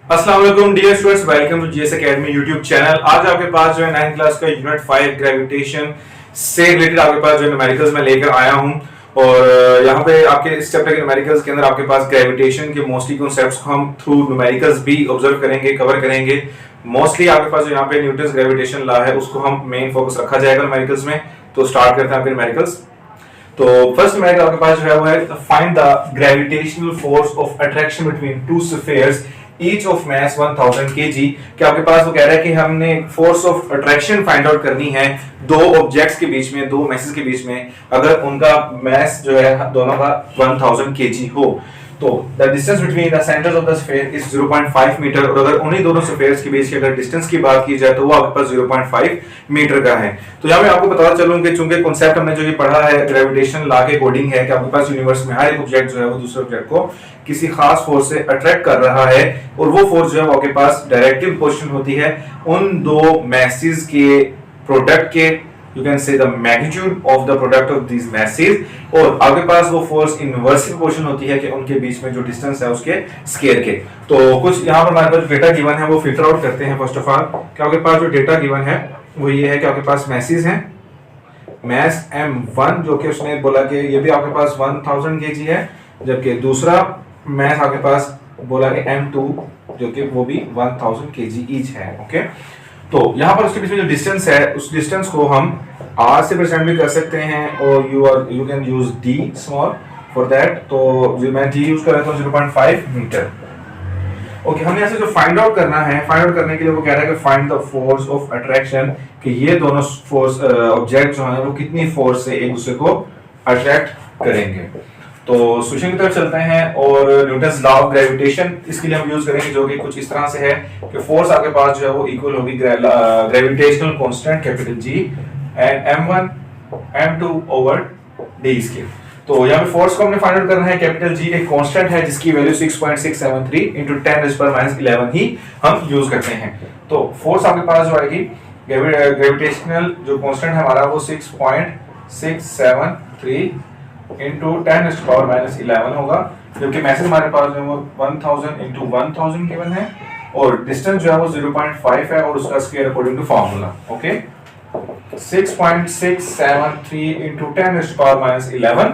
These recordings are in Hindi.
अस्सलाम वालेकुम dear students, welcome to GS Academy YouTube channel. आज आपके पास जो है 9th क्लास का यूनिट 5 ग्रेविटेशन से रिलेटेड आपके पास जो न्यूमेरिकल्स में लेकर आया हूं। और यहाँ पे आपके इस चैप्टर के न्यूमेरिकल्स के अंदर आपके पास ग्रेविटेशन के मोस्टली कॉन्सेप्ट्स को हम थ्रू न्यूमेरिकल्स भी ऑब्जर्व करेंगे, कवर करेंगे। मोस्टली आपके पास जो यहाँ पे न्यूटन्स ग्रेविटेशन लॉ है उसको हम मेन फोकस रखा जाएगा न्यूमेरिकल्स में। तो स्टार्ट करते हैं आपके न्यूमेरिकल्स। तो फर्स्ट न्यूमेरिकल आपके पास जो है वो है find the gravitational force of attraction between two spheres each of mass 1000 kg। कि आपके पास वो कह रहा है कि हमने force of attraction find out करनी है दो ऑब्जेक्ट्स के बीच में, दो मैसेज के बीच में, अगर उनका मास जो है दोनों का 1000 kg हो। तो the distance between the centres of the sphere is 0.5 metre. और अगर उन्हीं दोनों स्फीयर्स के बीच की अगर डिस्टेंस की बात की जाए तो वो आपके पास 0.5 मीटर का है। तो यहाँ मैं आपको बताता चलूं कि चूंकि कॉन्सेप्ट हमने जो ये पढ़ा है ग्रेविटेशन लॉ के अकॉर्डिंग है कि आपके पास यूनिवर्स में हर एक ऑब्जेक्ट जो है वो दूसरे ऑब्जेक्ट को किसी खास फोर्स से अट्रैक्ट कर रहा है, और वो फोर्स जो है वो आपके पास डायरेक्टिव पोजीशन होती है उन दो मैसेज के प्रोडक्ट के, you can say the magnitude of the product of these masses। और आपके पास वो फोर्स इनवर्सिव पोजीशन होती है कि उनके बीच में जो डिस्टेंस है उसके स्केयर के। तो कुछ यहाँ पर हमारे पास डेटा गिवन है वो फिल्टर आउट करते हैं। फर्स्ट ऑफ ऑल कि आपके पास जो डेटा गिवन है वो ये है कि आपके पास मैसेज हैं, मैस m1 जो कि उसने बोला कि ये भी आपके पास 1000 kg है, जबकि दूसरा मैस आपके पास बोला कि m2 जो कि वो भी 1000 kg ईच है। ओके, तो यहाँ पर उसके बीच में जो डिस्टेंस है उस डिस्टेंस को हम r से प्रेजेंट भी कर सकते हैं, और you can use d small for that. तो मैं d यूज कर रहा हूँ 0.5 मीटर। ओके, हमने ऐसे जो फाइंड आउट करना है, फाइंड आउट करने के लिए वो कह रहा है कि find the force of attraction, कि ये दोनों फोर्स ऑब्जेक्ट जो है वो कितनी फोर्स से एक दूसरे को अट्रैक्ट करेंगे। तो सोल्यूशन की तरफ चलते हैं, और न्यूटन्स लॉ ऑफ ग्रेविटेशन इसके लिए हम यूज करेंगे जो कि कुछ इस तरह से है कि फोर्स आपके पास जो है वो इक्वल होगी gravitational constant capital G and m1 m2 over d square. तो यहाँ पे फोर्स को हमने फाइंड आउट करना है। कैपिटल G एक कांस्टेंट है जिसकी वैल्यू 6.673 into 10⁷11 ही हम यूज करते हैं। तो फोर्स आपके पास जो आएगी ग्रेविटेशनल जो कांस्टेंट है हमारा वो 6.673 into 10⁻11 होगा, जबकि मैसेज हमारे पास जो है वो 1000 into 1000 गिवन है, और डिस्टेंस जो है वो 0.5 है और उसका square according to formula. Okay, 6.673 into 10⁻11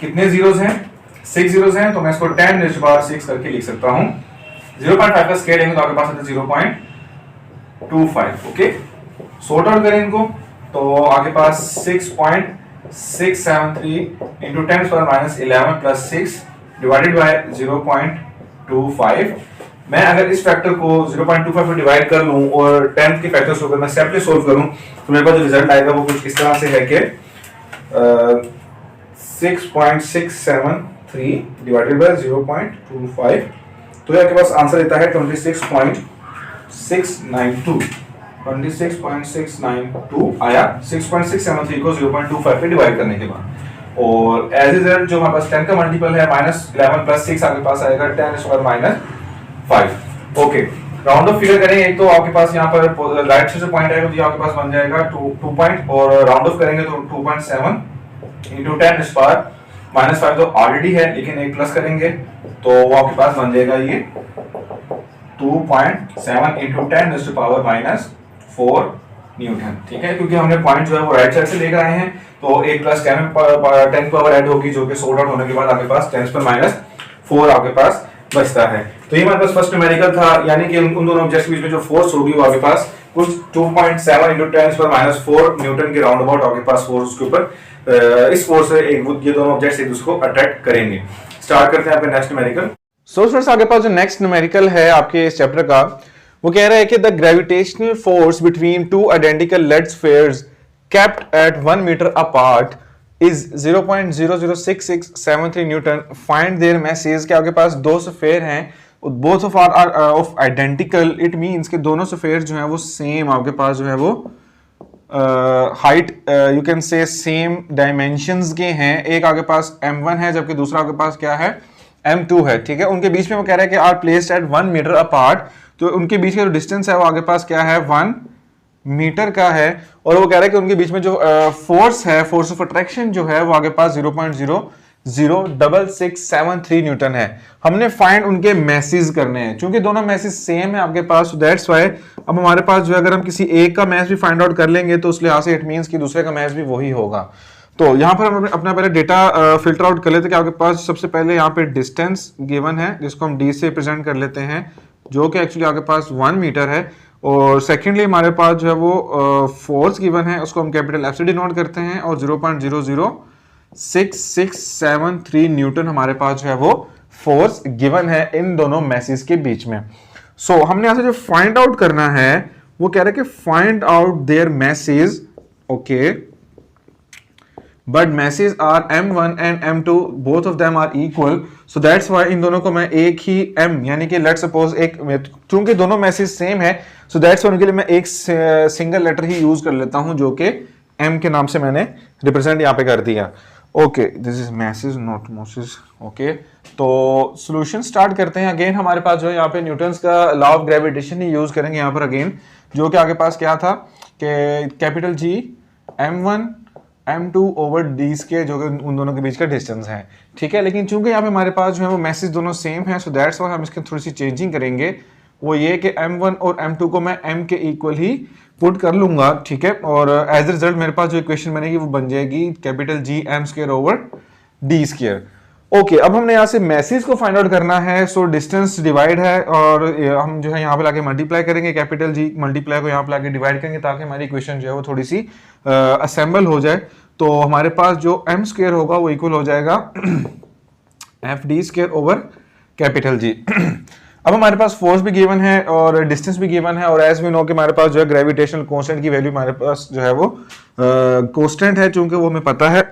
कितने जीरोस हैं? 6 जीरोस हैं, तो मैं इसको 10⁻6 करके लिख सकता हूं। 0.5 का स्क्वायर लेंगे तो आपके पास आता है 0.25। ओके, सॉर्ट आउट करें इनको तो आपके पास 6.673 into 10⁻11 plus 6 divided by 0.25। मैं अगर इस फैक्टर को 0.25 में डिवाइड कर लूं और 10 के फैक्टर्स को अगर मैं सेपरेटली सॉल्व करूं तो मेरे पास जो रिजल्ट आएगा वो कुछ इस तरह से है कि 6.673 डिवाइडेड बाय 0.25, तो ये आपके पास आंसर देता है 26.692। 26.692 आया 6.673 को 0.25 पे डिवाइड करने के बाद। और एज ए रिजल्ट जो हमारे पास 10 का मल्टीपल है -11 प्लस 6 आपके पास आएगा 10⁻5। ओके, राउंड ऑफ फिगर करेंगे एक तो आपके पास यहाँ पर राइट से जो पॉइंट आएगा तो आपके पास बन जाएगा 2 पॉइंट, और राउंड ऑफ करेंगे तो 2.7 into 10⁻5 तो ऑलरेडी है, लेकिन एक प्लस करेंगे तो वो आपके पास बन जाएगा ये 2.7 into 10⁻4 न्यूटन। ठीक है, क्योंकि हमने पॉइंट जो है वो राइट साइड से लेकर आए हैं, तो एक प्लस 10 पावर ऐड होगी जो कि सॉर्ट आउट होने के बाद आपके पास 10⁻4 आपके पास बचता है। तो ये हमारे पास फर्स्ट न्यूमेरिकल था, यानी कि उन दोनों ऑब्जेक्ट्स के बीच में जो फोर्स होगी वो आपके पास कुछ 2.7 into 10⁻4 न्यूटन के राउंड अबाउट आपके पास फोर्स उसके ऊपर इस फोर्स से ये दोनों ऑब्जेक्ट्स एक दूसरे को अट्रैक्ट करेंगे। स्टार्ट करते हैं आपका नेक्स्ट न्यूमेरिकल। सो स्टूडेंट्स, आपके पास जो नेक्स्ट न्यूमेरिकल है आपके इस चैप्टर का वो कह रहा है कि the gravitational force between two identical lead spheres kept at 1 metre apart is 0.006673 newton. Find their masses. कि आपके पास दो स्फीयर हैं, both of are of identical, it means कि दोनों स्फीयर जो हैं वो सेम आपके पास जो है वो हाइट यू कैन से सेम डायमेंशंस के हैं। एक आपके पास m1 है जबकि दूसरा आपके पास क्या है m2 है। ठीक है, उनके बीच में वो कह रहा है कि are placed at 1 metre apart, तो उनके बीच का जो डिस्टेंस है वो आगे पास क्या है 1 मीटर का है। और वो कह रहा है कि उनके बीच में जो फोर्स है, फोर्स ऑफ अट्रैक्शन जो है वो आगे पास 0.0 0.673 न्यूटन है। हमने फाइंड उनके मैसेज करने हैं, क्योंकि दोनों मैसेज सेम है आपके पास, दैट्स व्हाई अब हमारे पास जो है अगर हम किसी एक का मैस भी फाइंड आउट कर लेंगे तो उस लिहाज से इट मींस कि दूसरे का मैस भी वही होगा। तो यहाँ पर हम अपना पहले डेटा फिल्टर आउट कर लेते हैं कि आपके पास सबसे पहले यहाँ पे डिस्टेंस गिवन है जिसको हम डी से प्रेजेंट कर लेते हैं, जो कि एक्चुअली आपके पास 1 मीटर है। और सेकेंडली हमारे पास जो है वो फोर्स गिवन है, उसको हम कैपिटल एफ से डिनोट करते हैं, और 0.00667 न्यूटन हमारे पास जो है वो फोर्स गिवन है इन दोनों मैसेज के बीच में। सो हमने यहाँ से जो फाइंड आउट करना है वो कह रहा है कि find out their masses, okay, but masses are m1 and m2 both of them are equal, so that's why इन दोनों को मैं एक ही m यानी कि लेट्स सपोज एक, चूंकि दोनों मैसेज सेम है सो दैट्स व्हाई उनके लिए मैं एक सिंगल लेटर ही यूज कर लेता हूं जो कि m के नाम से मैंने रिप्रेजेंट यहाँ पे कर दिया। Okay, this is message not mosage. Okay, तो सॉल्यूशन स्टार्ट करते हैं। अगेन हमारे पास जो है यहाँ पे न्यूटन्स का law of gravitation he use करेंगे यहाँ पर अगेन, जो कि आगे पास क्या था कि capital G m1 m2 over D square, जो कि उन दोनों के बीच का डिस्टेंस है, ठीक है। लेकिन चूंकि यहाँ पे हमारे पास जो है वो मैसेज दोनों सेम है, सो दैट्स व्हाई हम इसकी थोड़ी सी चेंजिंग करेंगे, वो ये कि m1 और m2 को मैं m के इक्वल ही पुट कर लूंगा, ठीक है। और एज ए रिजल्ट मेरे पास जो इक्वेशन बनेगी वो बन जाएगी capital G m square over D square. Okay, अब हमने यहाँ से मैसेज को फाइंड आउट करना है, सो डिस्टेंस डिवाइड है और हम जो है यहाँ पे लाके मल्टीप्लाई करेंगे, कैपिटल G मल्टीप्लाई को यहाँ पे लाके डिवाइड करेंगे ताकि हमारी इक्वेशन जो है वो थोड़ी सी असेंबल हो जाए। तो हमारे पास जो m स्क्वायर होगा वो इक्वल हो जाएगा F D square over capital G। अब हमारे पास फोर्स भी गिवन है और डिस्टेंस भी गिवन है, और एज वी नो कि हमारे पास जो है ग्रेविटेशनल कांस्टेंट की वैल्यू हमारे पास जो है वो कांस्टेंट है, चूंकि वो हमें पता है।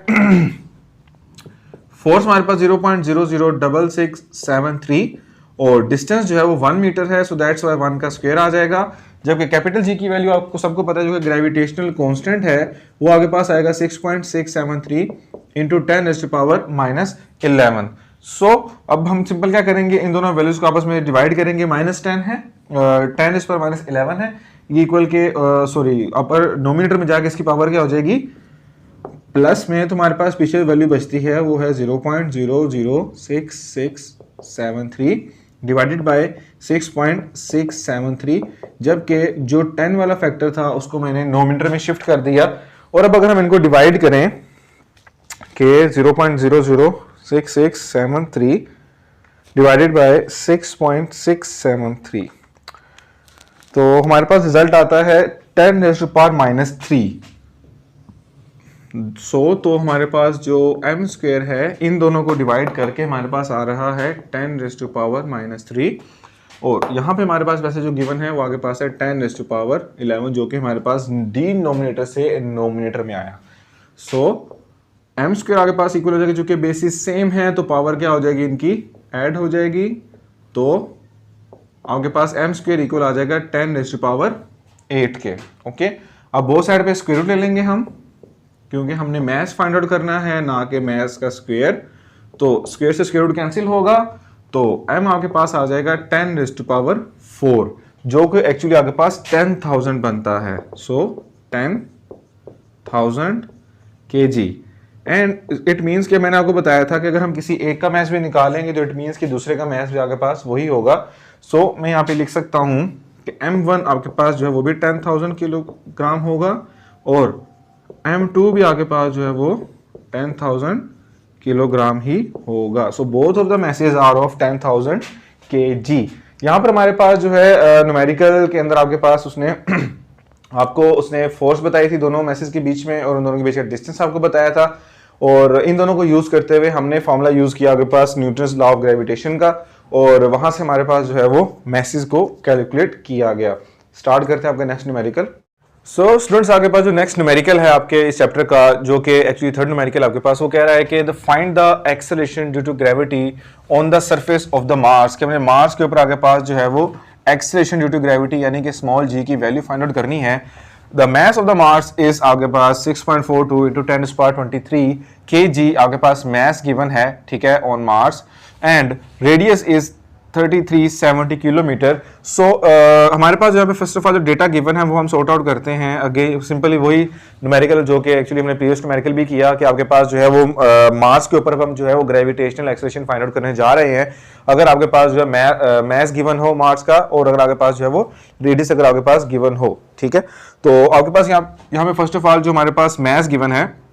फोर्स हमारे पास 0.006673 और डिस्टेंस जो है वो 1 मीटर है, सो दैट्स व्हाई 1 का स्क्वायर आ जाएगा। जबकि कैपिटल G की वैल्यू आपको सबको पता है जो कि ग्रेविटेशनल कांस्टेंट है, वो आगे पास आएगा 6.673 इंटू 10⁻⁻11। सो अब हम सिंपल क्या करेंगे, इन दोनों वैल्यूज को आपस में डिवाइड करेंगे, -10 है 10⁻⁻11 है, ये इक्वल के सॉरी अपर नोमिनेटर में जाके इसकी पावर क्या हो जाएगी, प्लस में तुम्हारे पास पीछे वैल्यू बचती है वो है 0.00667 डिवाइडेड बाय 6.673, जबकि जो 10 वाला फैक्टर था उसको मैंने नोमिनेटर में शिफ्ट कर दिया। और अब अगर हम इनको डिवाइड करें कि 0.00667 डिवाइडेड बाय 6.673, तो हमारे पास रिजल्ट आता है 10⁻⁻3। तो हमारे पास जो m स्क्वायर है इन दोनों को डिवाइड करके हमारे पास आ रहा है 10⁻⁻3, और यहाँ पे हमारे पास वैसे जो गिवन है वो आगे पास है 10⁻11, जो कि हमारे पास डिनोमिनेटर से नोमिनेटर में आया। सो m स्क्वायर आगे पास इक्वल हो जाएगा, चूंकि बेसिस सेम है तो पावर क्या हो जाएगी इनकी ऐड हो जाएगी, तो आपके पास m स्क्वायर इक्वल आ जाएगा 10⁻8 के। ओके, अब बोथ साइड पे स्क्वायर रूट ले लेंगे हम, क्योंकि हमने मैस फाइंड आउट करना है ना कि मैस का स्क्वायर, तो स्क्वायर से स्क्वायर रूट कैंसिल होगा, तो m आपके पास आ जाएगा 10⁻4, जो कि एक्चुअली आपके पास 10,000 बनता है। सो 10,000 kg, एंड इट मीन्स कि मैंने आपको बताया था कि अगर हम किसी एक का मैस भी निकालेंगे तो इट मीन्स कि दूसरे का मैस भी आपके पास वही होगा। सो मैं यहाँ पे लिख सकता हूँ कि m1 आपके पास जो है वो भी 10,000 किलोग्राम होगा, और m2 भी आपके पास जो है वो 10,000 किलोग्राम ही होगा। So both of the masses are of 10,000 kg। यहाँ पर हमारे पास जो है न्यूमेरिकल के अंदर आपके पास उसने फोर्स बताई थी दोनों मैसेज के बीच में, और उन दोनों के बीच का डिस्टेंस आपको बताया था, और इन दोनों को यूज करते हुए हमने फॉर्मूला यूज किया आपके पास न्यूटन्स लॉ ऑफ ग्रेविटेशन का, और वहां से हमारे पास जो है वो मैसेज को कैलकुलेट किया गया। स्टार्ट करते हैं आपका नेक्स्ट न्यूमेरिकल। सो स्टूडेंट्स, आपके पास जो नेक्स्ट न्यूमेरिकल है आपके इस चैप्टर का, जो कि एक्चुअली थर्ड न्यूमेरिकल आपके पास, वो कह रहा है कि the find the acceleration due to gravity on the surface of the Mars, कि हमने मार्स के ऊपर आपके पास जो है वो एक्सेलरेशन ड्यू टू ग्रेविटी यानी कि स्मॉल g की वैल्यू फाइंड आउट करनी है। The mass of the Mars is आपके पास 6.42 इंटू 10⁻23 kg आपके पास मास गिवन है, ठीक है, on Mars, and radius is 3370 kilometre. So हमारे पास जो है फर्स्ट ऑफ ऑल जो डेटा गिवन है वो हम सॉर्ट आउट करते हैं। अगेन सिंपली वही न्यूमेरिकल जो कि एक्चुअली हमने प्रीवियस न्यूमेरिकल भी किया कि आपके पास जो है वो मास के ऊपर हम जो है वो ग्रेविटेशनल एक्सेलरेशन फाइंड आउट करने जा रहे हैं। अगर आपके पास जो है मैस गिवन हो मास का, और अगर आपके पास जो है वो रेडियस अगर आपके पास गिवन हो, ठीक है। तो आपके पास यहाँ पे फर्स्ट ऑफ ऑल जो हमारे पास मैस गिवन है,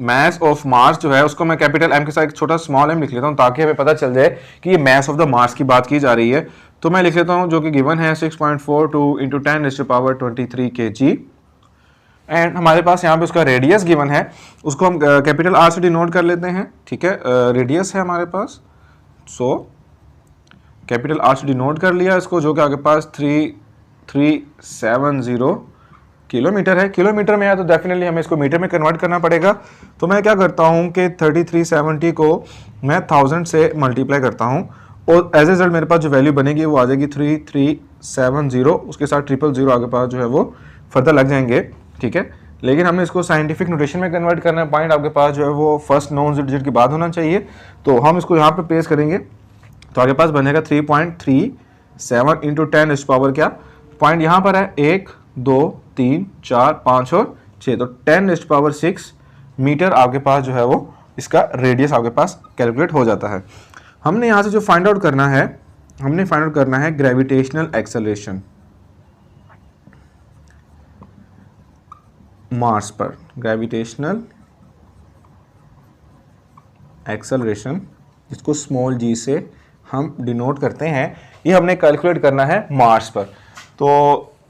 मैस ऑफ मार्स जो है उसको मैं कैपिटल एम के साथ एक छोटा स्मॉल एम लिख लेता हूं ताकि हमें पता चल जाए कि ये मैस ऑफ द मार्स की बात की जा रही है। तो मैं लिख लेता हूं जो कि गिवन है 6.42 इंटू 10⁻23 kg। एंड हमारे पास यहाँ पे उसका रेडियस गिवन है, उसको हम कैपिटल आर से डिनोट कर लेते हैं, ठीक है। रेडियस है हमारे पास, सो कैपिटल आर से डिनोट कर लिया इसको, जो कि आपके पास 3370 किलोमीटर है। किलोमीटर में है तो डेफिनेटली हमें इसको मीटर में कन्वर्ट करना पड़ेगा। तो मैं क्या करता हूँ कि 3370 को मैं 1000 से मल्टीप्लाई करता हूँ, और एज ए रिजल्ट मेरे पास जो वैल्यू बनेगी वो आ जाएगी 3370, उसके साथ 000 आगे पास जो है वो फर्दर लग जाएंगे, ठीक है। लेकिन हमने इसको साइंटिफिक नोटेशन में कन्वर्ट करना है। पॉइंट आपके पास जो है वो फर्स्ट नॉन डिजिट के बाद होना चाहिए। तो हम इसको यहाँ पे पेश करेंगे तो आपके पास बनेगा 3.37 इंटू 10 पावर क्या पॉइंट यहाँ पर है 1 2 3 4 5 और 6, तो 10⁻6 मीटर आपके पास जो है वो इसका रेडियस आपके पास कैलकुलेट हो जाता है। हमने यहाँ से जो फाइंड आउट करना है, हमने फाइंड आउट करना है ग्रेविटेशनल एक्सेलरेशन मार्स पर। ग्रेविटेशनल एक्सेलरेशन जिसको स्मॉल जी से हम डिनोट करते हैं, ये हमने कैलकुलेट करना है मार्स पर। तो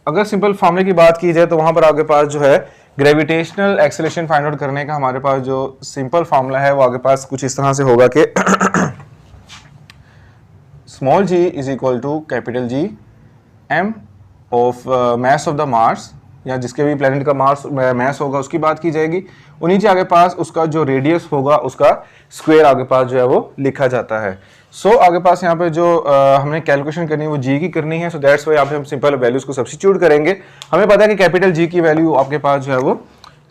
अगर सिंपल फॉर्मूले की बात की जाए तो वहां पर आपके पास जो है ग्रेविटेशनल एक्सेलरेशन फाइंड आउट करने का हमारे पास जो सिंपल फॉर्मूला है वो आपके पास कुछ इस तरह से होगा कि small g is equal to capital G M of mass of the Mars, या जिसके भी प्लेनेट का मास मास होगा उसकी बात की जाएगी, और नीचे आगे पास उसका जो रेडियस होगा उसका स्क्वायर आगे पास जो है वो लिखा जाता है। सो आगे पास यहाँ पे जो हमने कैलकुलेशन करनी है वो जी की करनी है। सो दैट्स वाई यहाँ पे हम सिंपल वैल्यूज को सब्स्टिट्यूट करेंगे। हमें पता है कि कैपिटल जी की वैल्यू आपके पास जो है वो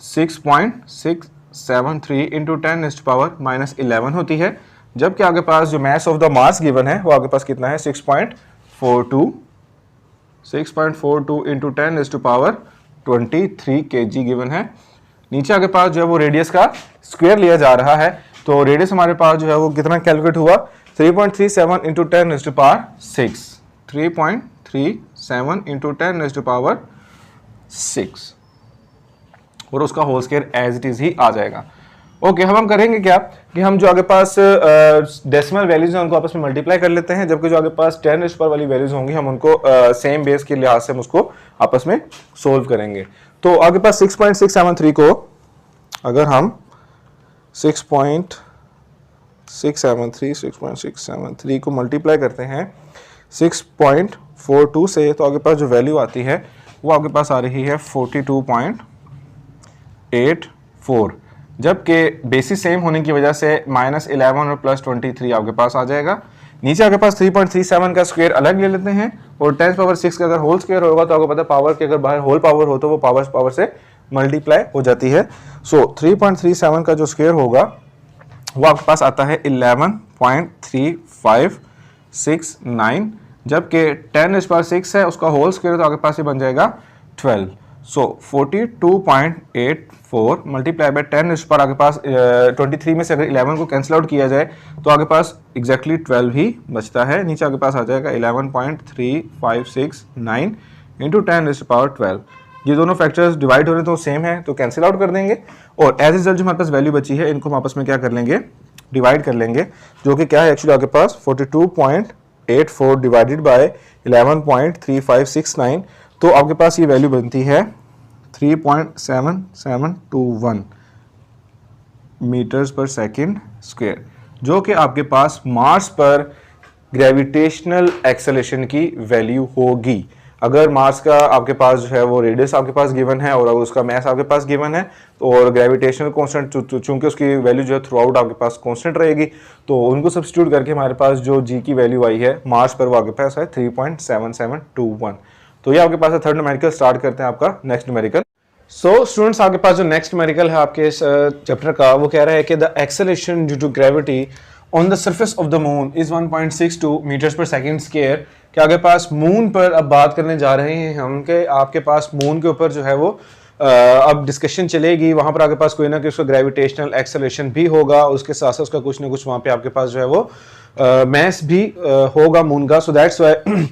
6.673 इंटू 10⁻11 होती है, जबकि आगे पास जो मास ऑफ द मास गिवन है वो आगे पास कितना है 6.42 इंटू 10⁻23 kg गिवन है। नीचे आगे पास जो है वो रेडियस का स्क्वायर लिया जा रहा है, तो रेडियस हमारे पास जो है वो कितना कैलकुलेट हुआ 3.37 इंटू 10⁻6, 3.37 इंटू 10⁻6, और उसका whole square as it is ही आ जाएगा। ओके, हम करेंगे क्या कि हम जो आगे पास डेसिमल वैल्यूज हैं उनको आपस में मल्टीप्लाई कर लेते हैं, जबकि जो आगे पास 10 वाली वैल्यूज होंगी हम उनको सेम बेस के लिहाज से हम उसको आपस में सोल्व करेंगे। तो आगे पास 6.673 को अगर हम 6.673 को मल्टीप्लाई करते हैं 6.42 से, तो आगे पास जो वैल्यू आती है वो आपके पास आ रही है 42.84, जबकि बेसिस सेम होने की वजह से -11 और +23 आपके पास आ जाएगा। नीचे आपके पास 3.37 का स्क्वायर अलग ले लेते हैं, और 10⁻6 का अगर होल स्क्वायर होगा तो आपको पता है पावर के अगर बाहर होल पावर हो तो वो पावर से मल्टीप्लाई हो जाती है। सो 3.37 का जो स्क्वायर होगा वो आपके पास आता है 11.3569, जबकि 10⁻6 है उसका होल स्क्वायर तो आपके पास ये बन जाएगा 12। सो 42.84 मल्टीप्लाई बाय 10 पर आगे पास 23 में से अगर 11 को कैंसिल आउट किया जाए तो आगे पास एग्जैक्टली 12 ही बचता है। नीचे आगे पास आ जाएगा 11.3569 इंटू 10⁻12। ये दोनों फैक्टर्स डिवाइड हो रहे हैं तो सेम है तो कैंसिल आउट कर देंगे, और एज रिजल्ट जो हमारे पास वैल्यू बची है इनको हम आपस में क्या कर लेंगे डिवाइड कर लेंगे, जो कि क्या है एक्चुअली आपके पास 42.84 डिवाइडेड बाय 11.3569, तो आपके पास ये वैल्यू बनती है 3.7721 मीटर्स पर सेकेंड स्क्वायर, जो कि आपके पास मार्स पर ग्रेविटेशनल एक्सेलरेशन की वैल्यू होगी। अगर मार्स का आपके पास जो है वो रेडियस आपके पास गिवन है और अगर उसका मास आपके पास गिवन है और ग्रेविटेशनल कांस्टेंट चूंकि उसकी वैल्यू जो है थ्रू आउट आपके पास कांस्टेंट रहेगी, तो उनको सब्स्टिट्यूट करके हमारे पास जो जी की वैल्यू आई है मार्स पर वो आपके पास है 3.7721। तो ये आपके पास है थर्ड न्यूमेरिकल। स्टार्ट करते हैं आपका नेक्स्ट न्यूमेरिकल। सो स्टूडेंट्स आपके पास जो नेक्स्ट न्यूमेरिकल है आपके इस चैप्टर का वो कह रहा है कि the acceleration due to gravity on the surface of the moon is 1.62 metres per second square. कि आपके पास मून पर अब बात करने जा रहे हैं हम कि आपके पास मून के ऊपर जो है वो अब डिस्कशन चलेगी, वहां पर आपके पास कोई ना कोई उसका ग्रेविटेशनल एक्सेलरेशन भी होगा, उसके साथ साथ उसका कुछ ना कुछ वहां पे आपके पास जो है वो मैस भी होगा मून का। सो दैट्स व्हाई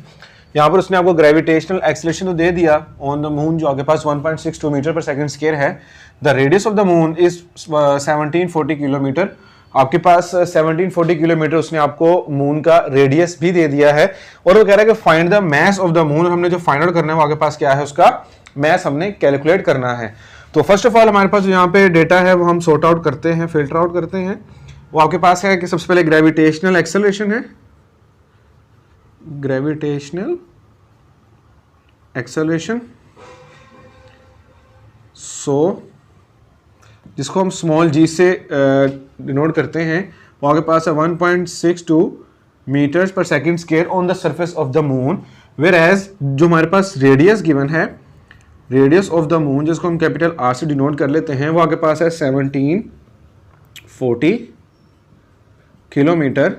यहाँ पर उसने आपको ग्रेविटेशनल एक्सेलरेशन तो दे दिया ऑन द मून जो आपके पास 1.62 मीटर पर सेकंड स्क्वायर है। The radius of the moon is 1740 kilometre. आपके पास 1740 किलोमीटर उसने आपको मून का रेडियस भी दे दिया है, और वो कह रहा है कि find the mass of the moon. हमने जो फाइंड आउट करना है वो आपके पास क्या है, उसका मास हमने कैलकुलेट करना है। तो फर्स्ट ऑफ ऑल हमारे पास जो यहाँ पे डेटा है वो हम सॉर्ट आउट करते हैं, फिल्टर आउट करते हैं। वो आपके पास है कि सबसे पहले ग्रेविटेशनल एक्सेलरेशन है, ग्रेविटेशनल एक्सेलरेशन, जिसको हम स्मॉल जी से डिनोट करते हैं, वो आपके पास है 1.62 metres per second square on the surface of the moon. Whereas जो हमारे पास रेडियस गिवन है, रेडियस ऑफ द मून जिसको हम कैपिटल आर से डिनोट कर लेते हैं, वो आपके पास है 1740 किलोमीटर।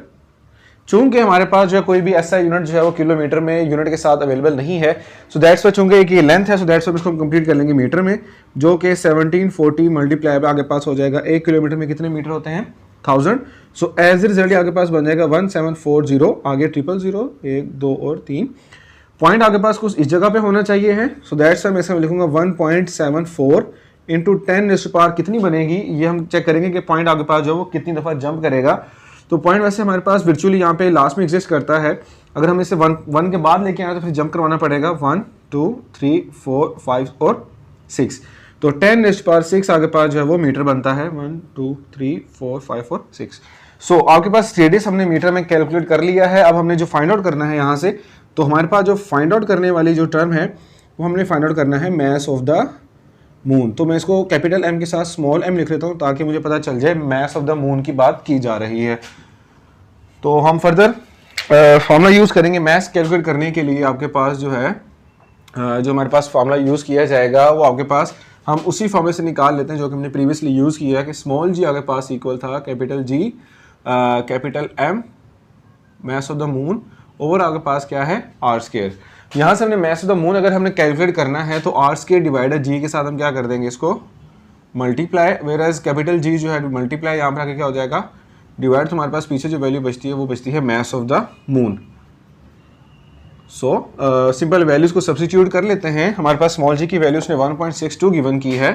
चूंकि हमारे पास जो है कोई भी ऐसा यूनिट जो है वो किलोमीटर में यूनिट के साथ अवेलेबल नहीं है, सो दैट्स वाई चूंकि एक ये लेंथ है, सो दैट्स वाई इसको हम कंप्लीट कर लेंगे मीटर में, जो कि 1740 मल्टीप्लाई बाय आगे पास हो जाएगा 1 किलोमीटर में कितने मीटर होते हैं, 1000। सो एज ए रिजल्ट आगे पास बन जाएगा 1740, आगे 000, 1 2 और 3 पॉइंट आगे पास कुछ इस जगह पे होना चाहिए है। सो दैट्स वाई मैं इसमें लिखूंगा 1.74 इंटू 10⁻⁴ कितनी बनेगी, ये हम चेक करेंगे कि पॉइंट आगे पास जो वो कितनी दफा जंप करेगा। तो पॉइंट वैसे हमारे पास वर्चुअली यहाँ पे लास्ट में एग्जिस्ट करता है, अगर हम इसे 1 के बाद लेके आए तो फिर जंप करवाना पड़ेगा 1 2 3 4 5 और 6। तो 10⁻⁶ आगे पास जो है वो मीटर बनता है, 1 2 3 4 5 और 6। सो आपके पास रेडियस हमने मीटर में कैलकुलेट कर लिया है। अब हमने जो फाइंड आउट करना है यहाँ से, तो हमारे पास जो फाइंड आउट करने वाली जो टर्म है वो हमने फाइंड आउट करना है मास ऑफ द मून। तो मैं इसको कैपिटल एम के साथ स्मॉल एम लिख लेता हूँ ताकि मुझे पता चल जाए मास ऑफ द मून की बात की जा रही है। तो हम फर्दर फॉर्मूला यूज़ करेंगे मास कैलकुलेट करने के लिए। आपके पास जो है जो हमारे पास फॉर्मूला यूज़ किया जाएगा वो आपके पास हम उसी फॉर्मूले से निकाल लेते हैं जो कि हमने प्रीवियसली यूज़ किया है कि स्मॉल जी आपके पास इक्वल था capital G capital M mass of the moon over आपके पास क्या है आर स्क्वायर। यहाँ से हमने मास ऑफ द मून अगर हमने कैलकुलेट करना है तो आर स्क्वायर डिवाइडेड जी के साथ हम क्या कर देंगे, इसको multiply, whereas capital G जो है मल्टीप्लाई यहाँ पर आके क्या हो जाएगा डिवाइड। तो हमारे पास पीछे जो वैल्यू बचती है वो बचती है मास of the moon. So simple values को सब्स्टिट्यूट कर लेते हैं। हमारे पास स्मॉल जी की वैल्यू उसने 1.62 गिवन की है,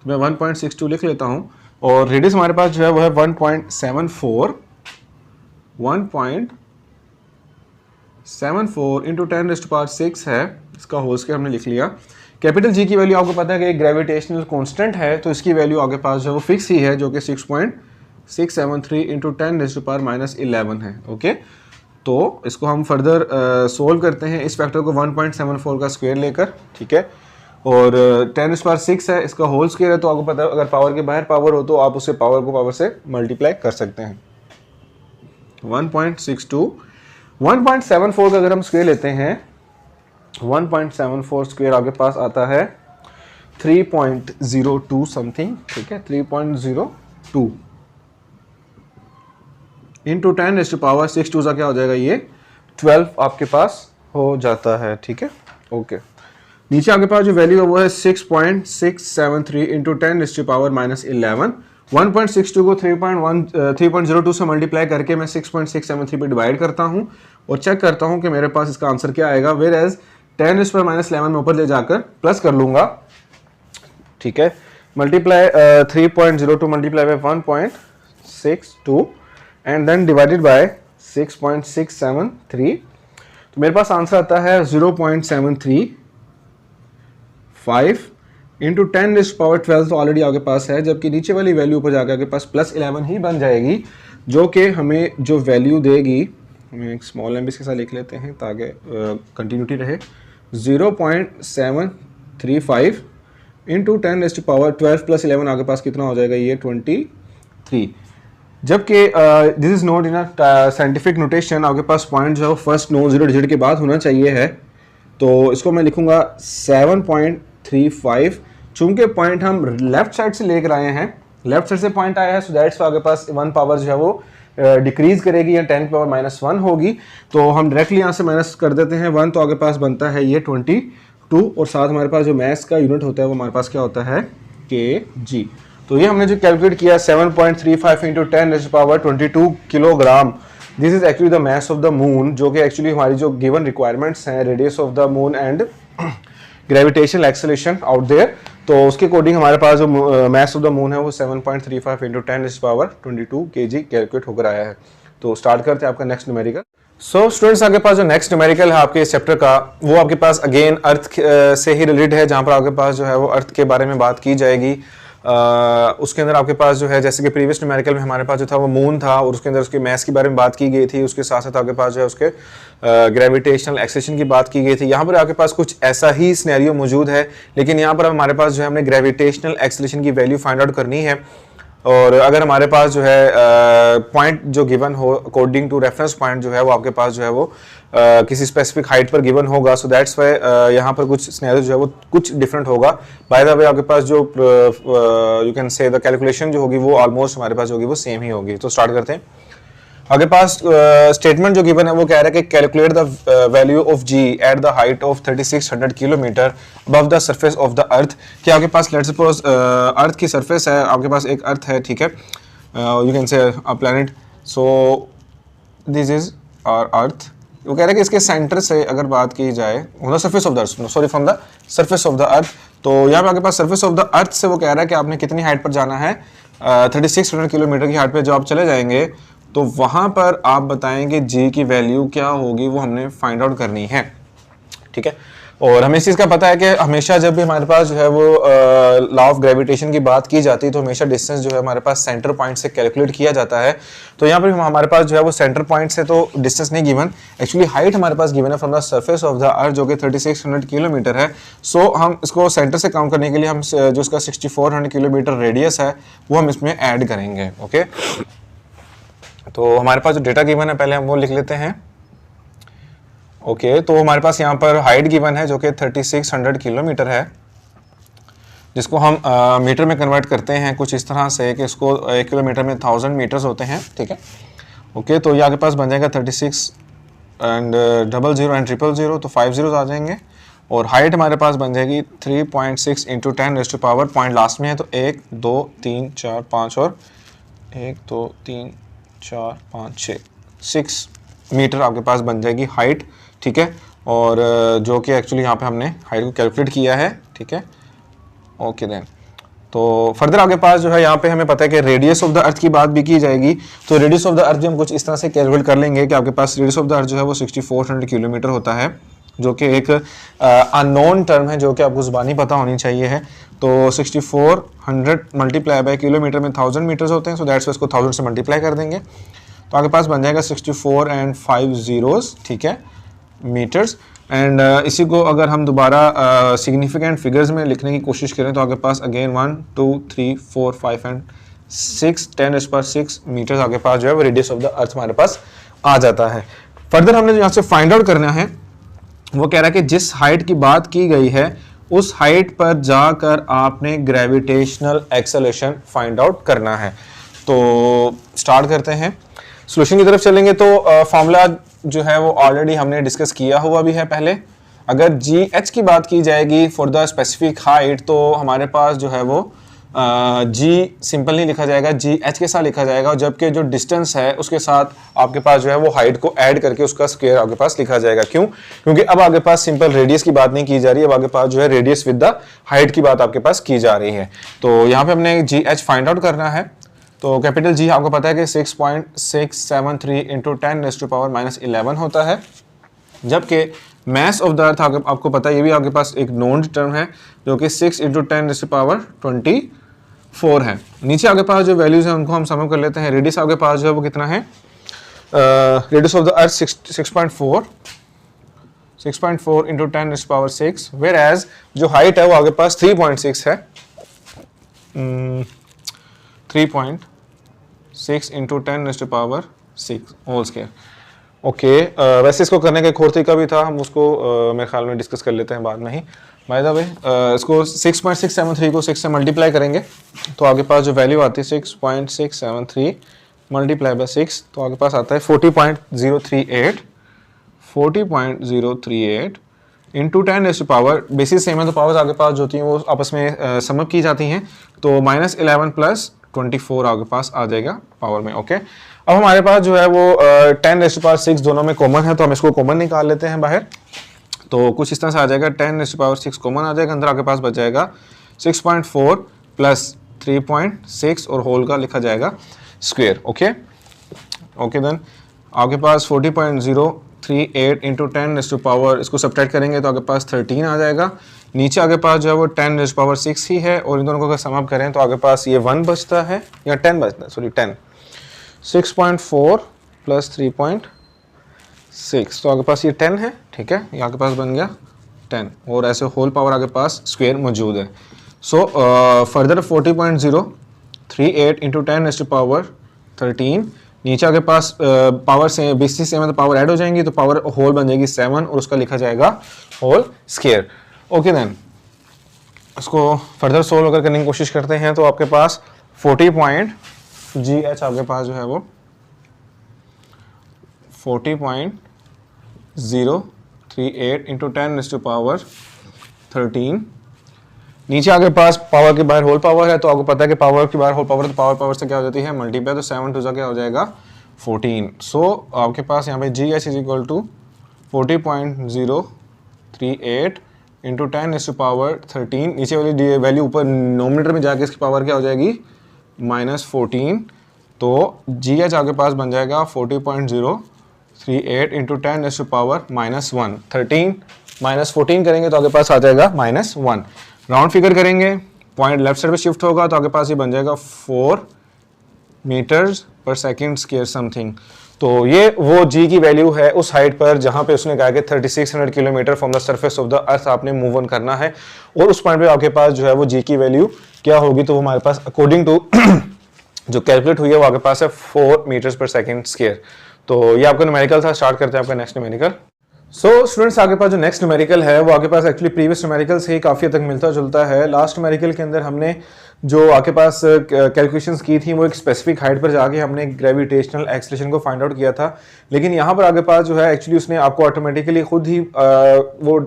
तो मैं 1.62 लिख लेता हूँ, और रेडियस हमारे पास जो है वो है 1.74 इंटू 10⁻⁶ है, इसका होल स्क्वायर हमने लिख लिया। कैपिटल जी की वैल्यू आपको पता है कि एक ग्रेविटेशनल कांस्टेंट है, तो इसकी वैल्यू आपके पास जो है वो फिक्स ही है, जो कि 6.673 इंटू 10⁻⁻11 है। ओके, तो इसको हम फर्दर सोल्व करते हैं इस फैक्टर को 1.74 का स्क्वायर लेकर, ठीक है, और 10⁻⁶ है, इसका होल स्क्वायर है, तो आपको पता है अगर पावर के बाहर पावर हो तो आप उससे पावर को पावर से मल्टीप्लाई कर सकते हैं। 1.74 का अगर हम स्क्वायर लेते हैं, 1.74 स्क्वायर आपके पास आता है 3.02 समथिंग, ठीक है, 3.02 इंटू 10⁻⁶ का क्या हो जाएगा, ये 12 आपके पास हो जाता है, ठीक है। ओके, नीचे आपके पास जो वैल्यू है वो है 6.673 इंटू 10⁻⁻11। 1.62 को 3.02 से मल्टीप्लाई करके मैं 6.673 पे डिवाइड करता हूँ और चेक करता हूँ कि मेरे पास इसका आंसर क्या आएगा। वेयर एज 10⁻⁻11 में ऊपर ले जाकर प्लस कर लूंगा, ठीक है, multiply 3.02 multiply by 1.62 and then divided by 6.673, तो मेरे पास आंसर आता है 0.735 इंटू 10⁻12 तो ऑलरेडी आपके पास है, जबकि नीचे वाली वैल्यू ऊपर जाकर आपके पास +11 ही बन जाएगी, जो कि हमें जो वैल्यू देगी, हमें एक स्मॉल एम इसके साथ लिख लेते हैं ताकि कंटिन्यूटी रहे, 0.735 इंटू 10⁻12 + 11 आपके पास कितना हो जाएगा, ये 23। जबकि this is note in a scientific notation, आपके पास पॉइंट जो है फर्स्ट 9 0 डिजिट के बाद होना चाहिए है, तो इसको मैं लिखूंगा 7.35। चूंकि पॉइंट हम लेफ्ट साइड से लेकर आए हैं, लेफ्ट साइड से पॉइंट आया है, सो दैट्स आपके पास 1 पावर जो है वो डिक्रीज करेगी या 10 पावर -1 होगी, तो हम डायरेक्टली यहाँ से माइनस कर देते हैं 1, तो आगे पास बनता है ये 22 और साथ हमारे पास जो मैथ्स का यूनिट होता है वो हमारे पास क्या होता है kg। तो ये हमने जो कैलकुलेट किया 7.35 into 10⁻22 kilogram, this is actually the mass of the moon, जो कि एक्चुअली हमारी जो गिवन रिक्वायरमेंट्स हैं radius of the moon and gravitational acceleration out there, तो उसके अकॉर्डिंग हमारे पास जो मास ऑफ द मून है वो 7.35 इंटू 10⁻22 kg कैलकुलेट होकर आया है। तो स्टार्ट करते हैं आपका नेक्स्ट न्यूमेरिकल। सो स्टूडेंट्स, आपके पास जो नेक्स्ट न्यूमेरिकल है आपके इस चैप्टर का, वो आपके पास अगेन अर्थ से ही रिलेटेड है, जहाँ पर आपके पास जो है वो अर्थ के बारे में बात की जाएगी। उसके अंदर आपके पास जो है, जैसे कि प्रीवियस न्यूमेरिकल में हमारे पास जो था वो मून था और उसके अंदर उसके मैस के बारे में बात की गई थी, उसके साथ साथ आपके पास जो है उसके ग्रेविटेशनल एक्सेलरेशन की बात की गई थी। यहाँ पर आपके पास कुछ ऐसा ही सिनेरियो मौजूद है, लेकिन यहाँ पर हमारे पास जो है हमने ग्रेविटेशनल एक्सेलरेशन की वैल्यू फाइंड आउट करनी है, और अगर हमारे पास जो है पॉइंट जो गिवन हो अकॉर्डिंग टू रेफरेंस पॉइंट जो है वो आपके पास जो है वो किसी स्पेसिफिक हाइट पर गिवन होगा, सो दैट्स वाई यहाँ पर कुछ सिनेरियो जो है वो कुछ डिफरेंट होगा। बाय द वे आपके पास जो यू कैन से द कैलकुलेशन जो होगी वो ऑलमोस्ट हमारे पास होगी वो सेम ही होगी। तो स्टार्ट करते हैं। आगे पास स्टेटमेंट जो गिवन है वो कह रहा है कि calculate the value of g at the height of 3600 kilometre above the surface of the earth. कि आपके पास लेट्स सपोज अर्थ की सरफेस है, आपके पास एक अर्थ है, ठीक है, you can say a planet, so this is our earth. वो कह रहा है कि इसके सेंटर से अगर बात की जाए on the surface of the earth, sorry from the surface of the अर्थ, तो यहाँ पे आपके पास सरफेस ऑफ द अर्थ से वो कह रहा है कि आपने कितनी हाइट पर जाना है, 3600 किलोमीटर की हाइट पे जब आप चले जाएंगे तो वहाँ पर आप बताएंगे जी की वैल्यू क्या होगी, वो हमने फाइंड आउट करनी है, ठीक है। और हमें इस चीज़ का पता है कि हमेशा जब भी हमारे पास जो है वो लॉ ऑफ ग्रेविटेशन की बात की जाती है तो हमेशा डिस्टेंस जो है हमारे पास सेंटर पॉइंट से कैलकुलेट किया जाता है। तो यहाँ पर हमारे पास जो है वो सेंटर पॉइंट से तो डिस्टेंस नहीं गिवन, एक्चुअली हाइट हमारे पास गिवन है from the surface of the अर्थ जो कि 3600 किलोमीटर है। सो हम इसको सेंटर से काउंट करने के लिए हम जो इसका 6400 किलोमीटर रेडियस है वो हम इसमें ऐड करेंगे, ओके। तो हमारे पास जो डेटा गिवन है पहले हम वो लिख लेते हैं, ओके। तो हमारे पास यहाँ पर हाइट गिवन है जो कि 3600 किलोमीटर है, जिसको हम मीटर में कन्वर्ट करते हैं कुछ इस तरह से कि इसको 1 किलोमीटर में 1000 मीटर्स होते हैं, ठीक है, ओके। तो ये आपके पास बन जाएगा 36 एंड 00 एंड 000, तो 5 zeros आ जाएंगे। और हाइट हमारे पास बन जाएगी 3.6 इंटू 10 पावर पॉइंट लास्ट में है, तो 1 2 3 4 5 और 1 2 3 4 5 6 मीटर आपके पास बन जाएगी हाइट, ठीक है। और जो कि एक्चुअली यहाँ पे हमने हाइट को कैलकुलेट किया है, ठीक है, ओके देन। तो फर्दर आपके पास जो है यहाँ पे हमें पता है कि रेडियस ऑफ द अर्थ की बात भी की जाएगी, तो रेडियस ऑफ द अर्थ भी हम कुछ इस तरह से कैलकुलेट कर लेंगे कि आपके पास रेडियस ऑफ द अर्थ जो है वो 6400 किलोमीटर होता है, जो कि एक अननोन टर्म है जो कि आपको ज़ुबानी पता होनी चाहिए है। तो 6400 मल्टीप्लाई बाय किलोमीटर में 1000 मीटर्स होते हैं, सो दैट्स इसको 1000 से मल्टीप्लाई कर देंगे, तो आपके पास बन जाएगा 64 एंड 5 zeros, ठीक है, मीटर्स। एंड इसी को अगर हम दोबारा सिग्निफिकेंट फिगर्स में लिखने की कोशिश करें तो आपके पास अगेन 1 2 3 4 5 एंड 6 10⁻6 मीटर्स आपके पास जो है वो रेडियस ऑफ द अर्थ हमारे पास आ जाता है। फर्दर हमने जो यहाँ से फाइंड आउट करना है वो कह रहा है कि जिस हाइट की बात की गई है उस हाइट पर जाकर आपने ग्रेविटेशनल एक्सेलरेशन फाइंड आउट करना है। तो स्टार्ट करते हैं, सॉल्यूशन की तरफ चलेंगे। तो फॉर्मूला जो है वो ऑलरेडी हमने डिस्कस किया हुआ भी है पहले। अगर जी एच की बात की जाएगी फॉर द स्पेसिफिक हाइट, तो हमारे पास जो है वो जी सिंपल नहीं लिखा जाएगा, जी एच के साथ लिखा जाएगा, जबकि जो डिस्टेंस है उसके साथ आपके पास जो है वो हाइट को ऐड करके उसका स्क्वायर आपके पास लिखा जाएगा। क्यों? क्योंकि अब आपके पास सिंपल रेडियस की बात नहीं की जा रही है, अब आपके पास जो है रेडियस विद द हाइट की बात आपके पास की जा रही है। तो यहाँ पे हमने जी एच फाइंड आउट करना है। तो कैपिटल जी आपको पता है कि 6.673 इंटू 10⁻⁻11 होता है, जबकि मास ऑफ द अर्थ आपको पता है ये भी आपके पास एक नोन टर्म है जो कि 6 इंटू 10⁻24 है। नीचे आपके पास जो वैल्यूज हैं उनको हम सम कर लेते हैं। रेडियस आपके पास जो है वो कितना है, radius of the earth 6.4 into 10⁻6, whereas जो हाइट है वो आपके पास 3.6 है, 3.6 इंटू 10⁻6 होल स्क्वायर। ओके, वैसे इसको करने का एक और तरीका भी था, हम उसको मेरे ख्याल में डिस्कस कर लेते हैं बाद में ही। बाय द वे इसको 6.673 को 6 से मल्टीप्लाई करेंगे तो आपके पास जो वैल्यू आती है 6.673 मल्टीप्लाई बाय 6 तो आपके पास आता है 40.038 40.038 इंटू 10⁻⁴ बेसिस सेम है तो पावर्स आपके पास जो होती हैं वो आपस में समअप की जाती हैं, तो -11 + 24 आपके पास आ जाएगा पावर में। ओके, अब हमारे पास जो है वो 10⁻⁶ दोनों में कॉमन है, तो हम इसको कॉमन निकाल लेते हैं बाहर। तो कुछ इस तरह से आ जाएगा, 10⁻⁶ कॉमन आ जाएगा, अंदर आपके पास बच जाएगा 6.4 + 3.6 और होल का लिखा जाएगा स्क्वायर। ओके ओके, देन आपके पास 40.038 इंटू 10⁻⁴ इसको सब्ट्रैक्ट करेंगे तो आपके पास 13 आ जाएगा। नीचे आपके पास जो है वो 10⁻⁶ ही है और इन दोनों को अगर सम अप करें तो आपके पास ये 1 बचता है या 10 बचता है, सॉरी 10। 6.4 + 3.6 तो आपके पास ये 10 है, ठीक है, ये आपके पास बन गया 10 और ऐसे होल पावर आपके पास स्क्वायर मौजूद है। सो फर्दर 40.038 इंटू 10⁻13 नीचे आपके पास पावर से बेसिस सेम है तो पावर ऐड हो जाएंगी, तो पावर होल बन जाएगी 7 और उसका लिखा जाएगा होल स्क्वायर। ओके, देन इसको फर्दर सोल्व अगर करने की कोशिश करते हैं तो आपके पास 40.GH आपके पास जो है वो 40.038 इंटू 10⁻13 नीचे आपके पास पावर के बाहर होल पावर है, तो आपको पता है कि पावर के बाहर होल पावर तो पावर से क्या हो जाती है मल्टीप्लाई, तो 7 2 क्या हो जाएगा 14। सो आपके पास यहाँ पे GH = 40.038 इंटू 10⁻13 नीचे वाली वैल्यू ऊपर नोमिनेटर में जाके इसकी पावर क्या हो जाएगी -14, तो GH आपके पास बन जाएगा 40.038 इंटू 10⁻⁻1 13 -14 करेंगे तो आपके पास आ जाएगा -1। राउंड फिगर करेंगे, पॉइंट लेफ्ट साइड पे शिफ्ट होगा तो आपके पास ये बन जाएगा 4 मीटर/सेकंड समथिंग। तो ये वो जी की वैल्यू है उस हाइट पर जहां पे उसने कहा कि 3600 kilometre from the surface of the अर्थ आपने मूव ऑन करना है, और उस पॉइंट पे आपके पास जो है वो जी की वैल्यू क्या होगी, तो वो हमारे पास अकॉर्डिंग टू जो कैलकुलेट हुई है वो आपके पास है 4 मीटर/सेकंड। तो ये आपका न्यूमेरिकल था। स्टार्ट करते हैं आपका नेक्स्ट न्यूमेरिकल। सो स्टूडेंट्स, आगे पास जो नेक्स्ट न्यूमेरिकल है वो आगे पास एक्चुअली प्रीवियस न्यूमेरिकल से ही काफ़ी हद तक मिलता जुलता है। लास्ट न्यूमेरिकल के अंदर हमने जो आगे पास कैलकुलेशंस की थी वो एक स्पेसिफिक हाइट पर जाके हमने ग्रेविटेशनल एक्सेलरेशन को फाइंड आउट किया था, लेकिन यहाँ पर आगे पास जो है एक्चुअली उसने आपको ऑटोमेटिकली खुद ही वो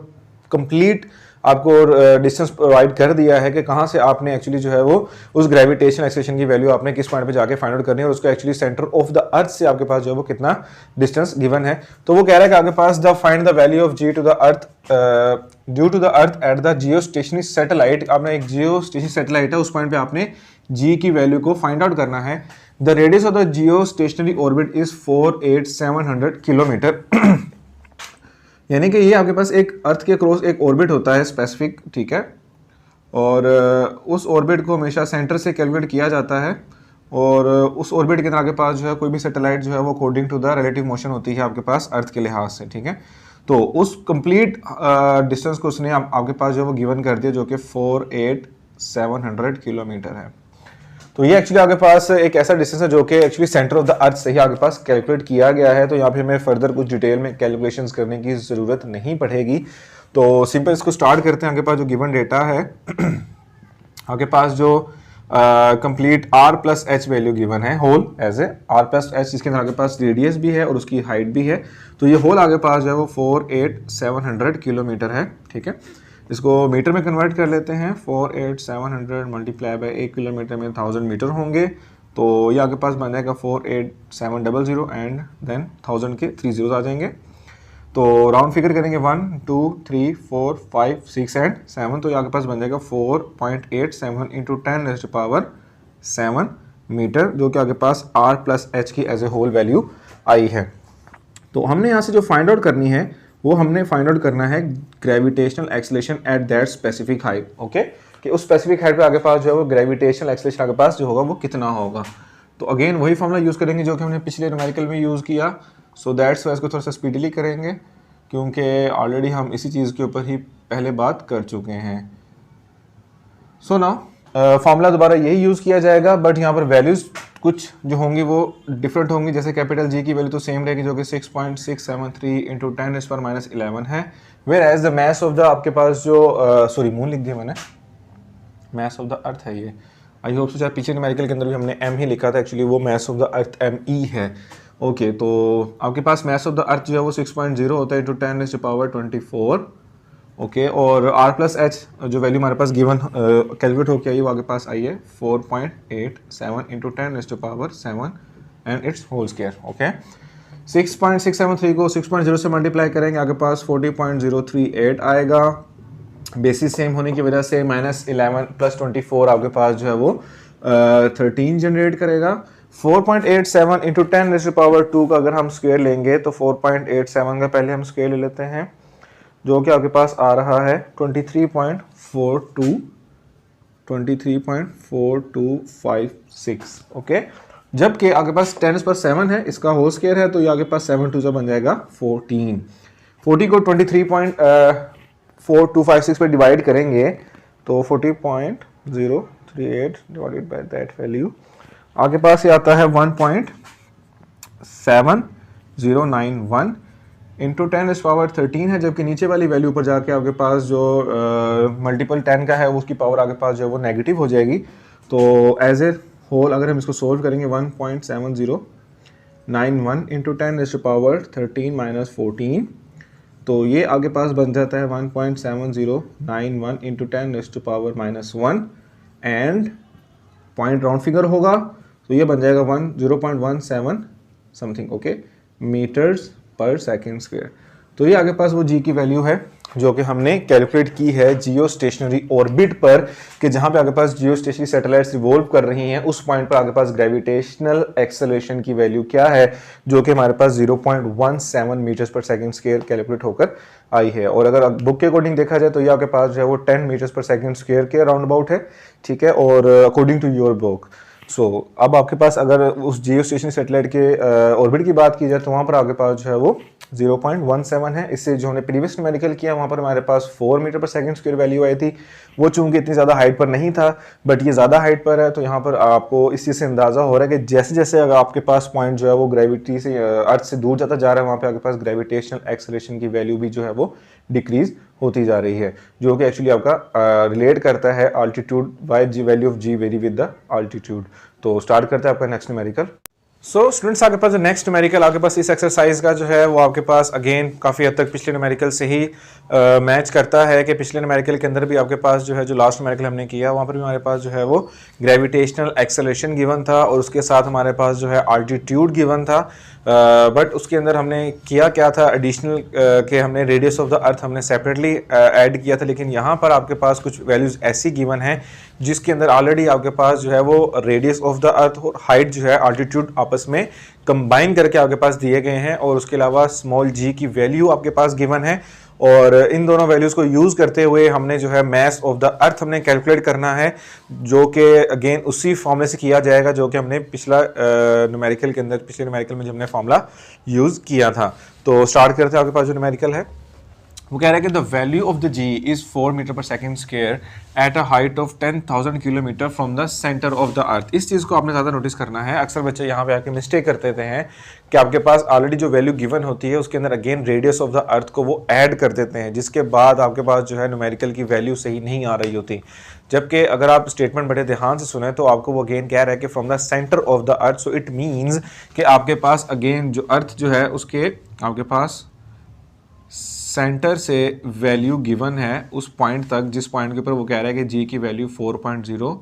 कंप्लीट आपको डिस्टेंस प्रोवाइड कर दिया है कि कहाँ से आपने एक्चुअली जो है वो उस ग्रेविटेशनल एक्सेलरेशन की वैल्यू आपने किस पॉइंट पे जाके फाइंड आउट करनी है और उसको actually centre of the earth से आपके पास जो है वो कितना डिस्टेंस गिवन है। तो वो कह रहा है कि आपके पास the find the value of G to the earth due to the earth at the geostationary satellite. आपने एक जियो स्टेशनरी सैटेलाइट है, उस पॉइंट पे आपने जी की वैल्यू को फाइंड आउट करना है। The radius of the Jio stationery orbit is 48700 kilometre. यानी कि ये आपके पास एक अर्थ के क्रॉस एक ऑर्बिट होता है स्पेसिफिक, ठीक है, और उस ऑर्बिट को हमेशा सेंटर से कैलकुलेट किया जाता है, और उस ऑर्बिट के अंदर आपके पास जो है कोई भी सैटेलाइट जो है वो according to the relative motion होती है आपके पास अर्थ के लिहाज से, ठीक है। तो उस कंप्लीट डिस्टेंस को उसने आपके पास जो है वो गिवन कर दिया जो कि 48700 किलोमीटर है। तो ये एक्चुअली आपके पास एक ऐसा डिस्टेंस है जो कि actually centre of the earth से ही आपके पास कैलकुलेट किया गया है। तो यहाँ पे हमें फर्दर कुछ डिटेल में कैलकुलेशंस करने की ज़रूरत नहीं पड़ेगी। तो सिंपल इसको स्टार्ट करते हैं। आपके पास जो गिवन डेटा है आपके पास जो complete r + h value given है whole as a r + h, इसके अंदर आपके पास रेडियस भी है और उसकी हाइट भी है। तो ये होल आपके पास जो है वो 48700 किलोमीटर है, ठीक है। इसको मीटर में कन्वर्ट कर लेते हैं। 48700 मल्टीप्लाई बाय 1 किलोमीटर में 1000 मीटर होंगे, तो ये आपके पास बन जाएगा 48700 एंड देन 1000 के 3 zeros आ जाएंगे। तो राउंड फिगर करेंगे 1 2 3 4 5 6 एंड 7, तो ये आपके पास बन जाएगा 4.87 इंटू 10⁻⁷ मीटर, जो कि आपके पास r + h की एज ए होल वैल्यू आई है। तो हमने यहाँ से जो फाइंड आउट करनी है वो हमने फाइंड आउट करना है gravitational acceleration at that specific height. Okay, कि उस स्पेसिफिक हाइट पे आगे पास जो है वो ग्रेविटेशनल एक्सेलरेशन आगे पास जो होगा वो कितना होगा। तो अगेन वही फॉर्मूला यूज़ करेंगे जो कि हमने पिछले न्यूमेरिकल में यूज़ किया। सो दैट्स वाई इसको थोड़ा सा स्पीडली करेंगे क्योंकि ऑलरेडी हम इसी चीज़ के ऊपर ही पहले बात कर चुके हैं। सो नाउ फॉर्मूला दोबारा यही यूज़ किया जाएगा, बट यहाँ पर वैल्यूज़ कुछ जो होंगी वो डिफरेंट होंगी। जैसे कैपिटल जी की वैल्यू तो सेम रहेगी जो कि 6.673 इंटू 10⁻⁻11 है, whereas the mass of the आपके पास जो सॉरी मून लिख दिया मैंने, मास ऑफ द अर्थ है ये, आई होप सो। शायद पीछे न्यूमेरिकल के अंदर भी हमने m ही लिखा था, एक्चुअली वो मास ऑफ द अर्थ me है। ओके, तो आपके पास मास ऑफ द अर्थ जो है वो 6.0 होता है इंटू 10⁻24। ओके, और r प्लस एच जो वैल्यू हमारे पास गिवन कैलकुलेट होकर आई वो आपके पास आई है 4.87 into 10⁻7 and it's whole square. Okay, 6.673 को 6.0 से मल्टीप्लाई करेंगे, आपके पास 40.038 आएगा। बेसिस सेम होने की वजह से -11 + 24 आपके पास जो है वो 13 जनरेट करेगा। 4.87 इंटू 10⁻2 का अगर हम स्क्वायर लेंगे तो 4.87 का पहले हम स्क्वायर ले लेते हैं, जो कि आपके पास आ रहा है 23.4256। ओके, जबकि आपके पास 10⁻7 है, इसका होल स्क्वायर है, तो ये आपके पास 7 2 से बन जाएगा 14। 40 को 23.4256 पे डिवाइड करेंगे तो 40.038 डिवाइडेड बाय दैट वैल्यू आपके पास ये आता है 1.7091 इंटू 10⁻13 है, जबकि नीचे वाली वैल्यू पर जाके आपके पास जो मल्टीपल 10 का है उसकी पावर आपके पास जो है वो नेगेटिव हो जाएगी। तो एज ए होल अगर हम इसको सोल्व करेंगे 1.7091 इंटू 10⁻13 - 14, तो ये आपके पास बन जाता है 1.7091 into 10⁻−1 and point round figure होगा तो ये बन जाएगा 0.17 something. Okay, metres per second square. तो ये आगे पास वो जी की वैल्यू है जो कि हमने कैलकुलेट की है जियो स्टेशनरी ऑर्बिट पर, कि जहां पे आगे पास जियो स्टेशनरी सैटेलाइट्स रिवॉल्व कर रही हैं उस पॉइंट पर आगे पास ग्रेविटेशनल एक्सेलरेशन की वैल्यू क्या है, जो कि हमारे पास 0.17 metres per second square calculate होकर आई है। और अगर बुक के अकॉर्डिंग देखा जाए तो ये आपके पास जो है वो 10 मीटर्स पर सेकंड स्क्वायर के राउंड अबाउट है, ठीक है, और अकॉर्डिंग टू योर बुक। सो अब आपके पास अगर उस जियो स्टेशनरी सैटेलाइट के ऑर्बिट की बात की जाए तो वहाँ पर आपके पास जो है वो 0.17 है। इससे जो हमने प्रीवियस न्यूमेरिकल किया वहाँ पर हमारे पास 4 metre per second square value आई थी, वो चूंकि इतनी ज़्यादा हाइट पर नहीं था बट ये ज़्यादा हाइट पर है, तो यहाँ पर आपको इस चीज़ से अंदाज़ा हो रहा है कि जैसे जैसे अगर आपके पास पॉइंट जो है वो ग्रेविटी से अर्थ से दूर जाता जा रहा है वहाँ पर आपके पास ग्रेविटेशनल एक्सेलरेशन की वैल्यू भी जो है वो डिक्रीज होती जा रही है, जो कि एक्चुअली आपका रिलेट करता है altitude by g value of g vary with the altitude. तो स्टार्ट करते हैं आपका नेक्स्ट न्यूमेरिकल। सो स्टूडेंट्स आपके पास जो नेक्स्ट न्यूमेरिकल आपके पास इस एक्सरसाइज का जो है वो आपके पास अगेन काफ़ी हद तक पिछले न्यूमेरिकल से ही मैच करता है, कि पिछले न्यूमेरिकल के अंदर भी आपके पास जो है जो लास्ट न्यूमेरिकल हमने किया वहाँ पर भी हमारे पास जो है वो ग्रेविटेशनल एक्सेलरेशन गिवन था और उसके साथ हमारे पास जो है अल्टीट्यूड गिवन था। बट उसके अंदर हमने किया क्या था, एडिशनल के हमने रेडियस ऑफ द अर्थ हमने सेपरेटली ऐड किया था, लेकिन यहाँ पर आपके पास कुछ वैल्यूज़ ऐसी गिवन है जिसके अंदर ऑलरेडी आपके पास जो है वो रेडियस ऑफ द अर्थ और हाइट जो है अल्टीट्यूड आपस में कंबाइन करके आपके पास दिए गए हैं, और उसके अलावा स्मॉल जी की वैल्यू आपके पास गिवन है। और इन दोनों वैल्यूज़ को यूज़ करते हुए हमने जो है मास ऑफ द अर्थ हमने कैलकुलेट करना है, जो कि अगेन उसी फॉर्मूले से किया जाएगा जो कि हमने पिछला न्यूमेरिकल के अंदर पिछले न्यूमेरिकल में जो हमने फॉर्मूला यूज़ किया था। तो स्टार्ट करते हैं। आपके पास जो न्यूमेरिकल है वो कह रहा है कि the value of the G is 4 metre per second square at a height of 10,000 kilometre from the centre of the earth. इस चीज़ को आपने ज़्यादा नोटिस करना है। अक्सर बच्चे यहाँ पे आके मिस्टेक करते हैं कि आपके पास ऑलरेडी जो वैल्यू गिवन होती है उसके अंदर अगेन रेडियस ऑफ द अर्थ को वो ऐड कर देते हैं, जिसके बाद आपके पास जो है न्यूमेरिकल की वैल्यू सही नहीं आ रही होती। जबकि अगर आप स्टेटमेंट बड़े ध्यान से सुने तो आपको वो अगेन कह रहा है कि from the centre of the earth, so it means कि आपके पास अगेन जो अर्थ जो है उसके आपके पास सेंटर से वैल्यू गिवन है उस पॉइंट तक जिस पॉइंट के ऊपर वो कह रहा है कि जी की value 4.0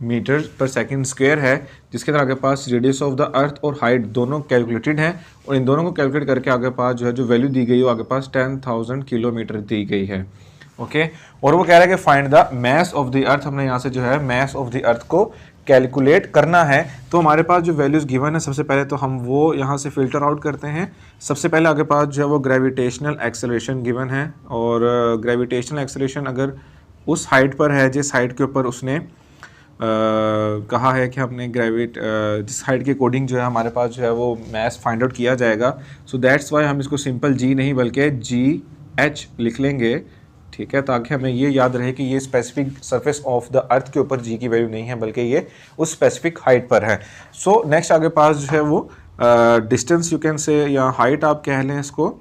metre per second square है, जिसके अंदर आपके पास रेडियस ऑफ द अर्थ और हाइट दोनों कैलकुलेटेड हैं, और इन दोनों को कैलकुलेट करके आपके पास जो है जो वैल्यू दी गई है वो आपके पास 10,000 किलोमीटर दी गई है। ओके, और वो कह रहा है कि find the mass of the अर्थ। हमने यहाँ से जो है मास ऑफ द अर्थ को कैलकुलेट करना है। तो हमारे पास जो वैल्यूज़ गिवन है सबसे पहले तो हम वो यहाँ से फिल्टर आउट करते हैं। सबसे पहले आपके पास जो है वो ग्रेविटेशनल एक्सेलरेशन गिवन है, और ग्रेविटेशनल एक्सेलरेशन अगर उस हाइट पर है जिस हाइट के ऊपर उसने कहा है कि हमने जिस हाइट के अकॉर्डिंग जो है हमारे पास जो है वो मास फाइंड आउट किया जाएगा। सो दैट्स वाई हम इसको सिंपल जी नहीं बल्कि GH लिख लेंगे, ठीक है, ताकि हमें ये याद रहे कि ये स्पेसिफिक सरफेस ऑफ द अर्थ के ऊपर जी की वैल्यू नहीं है बल्कि ये उस स्पेसिफिक हाइट पर है। सो नेक्स्ट आगे पास जो है वो डिस्टेंस यू कैन से या हाइट आप कह लें इसको,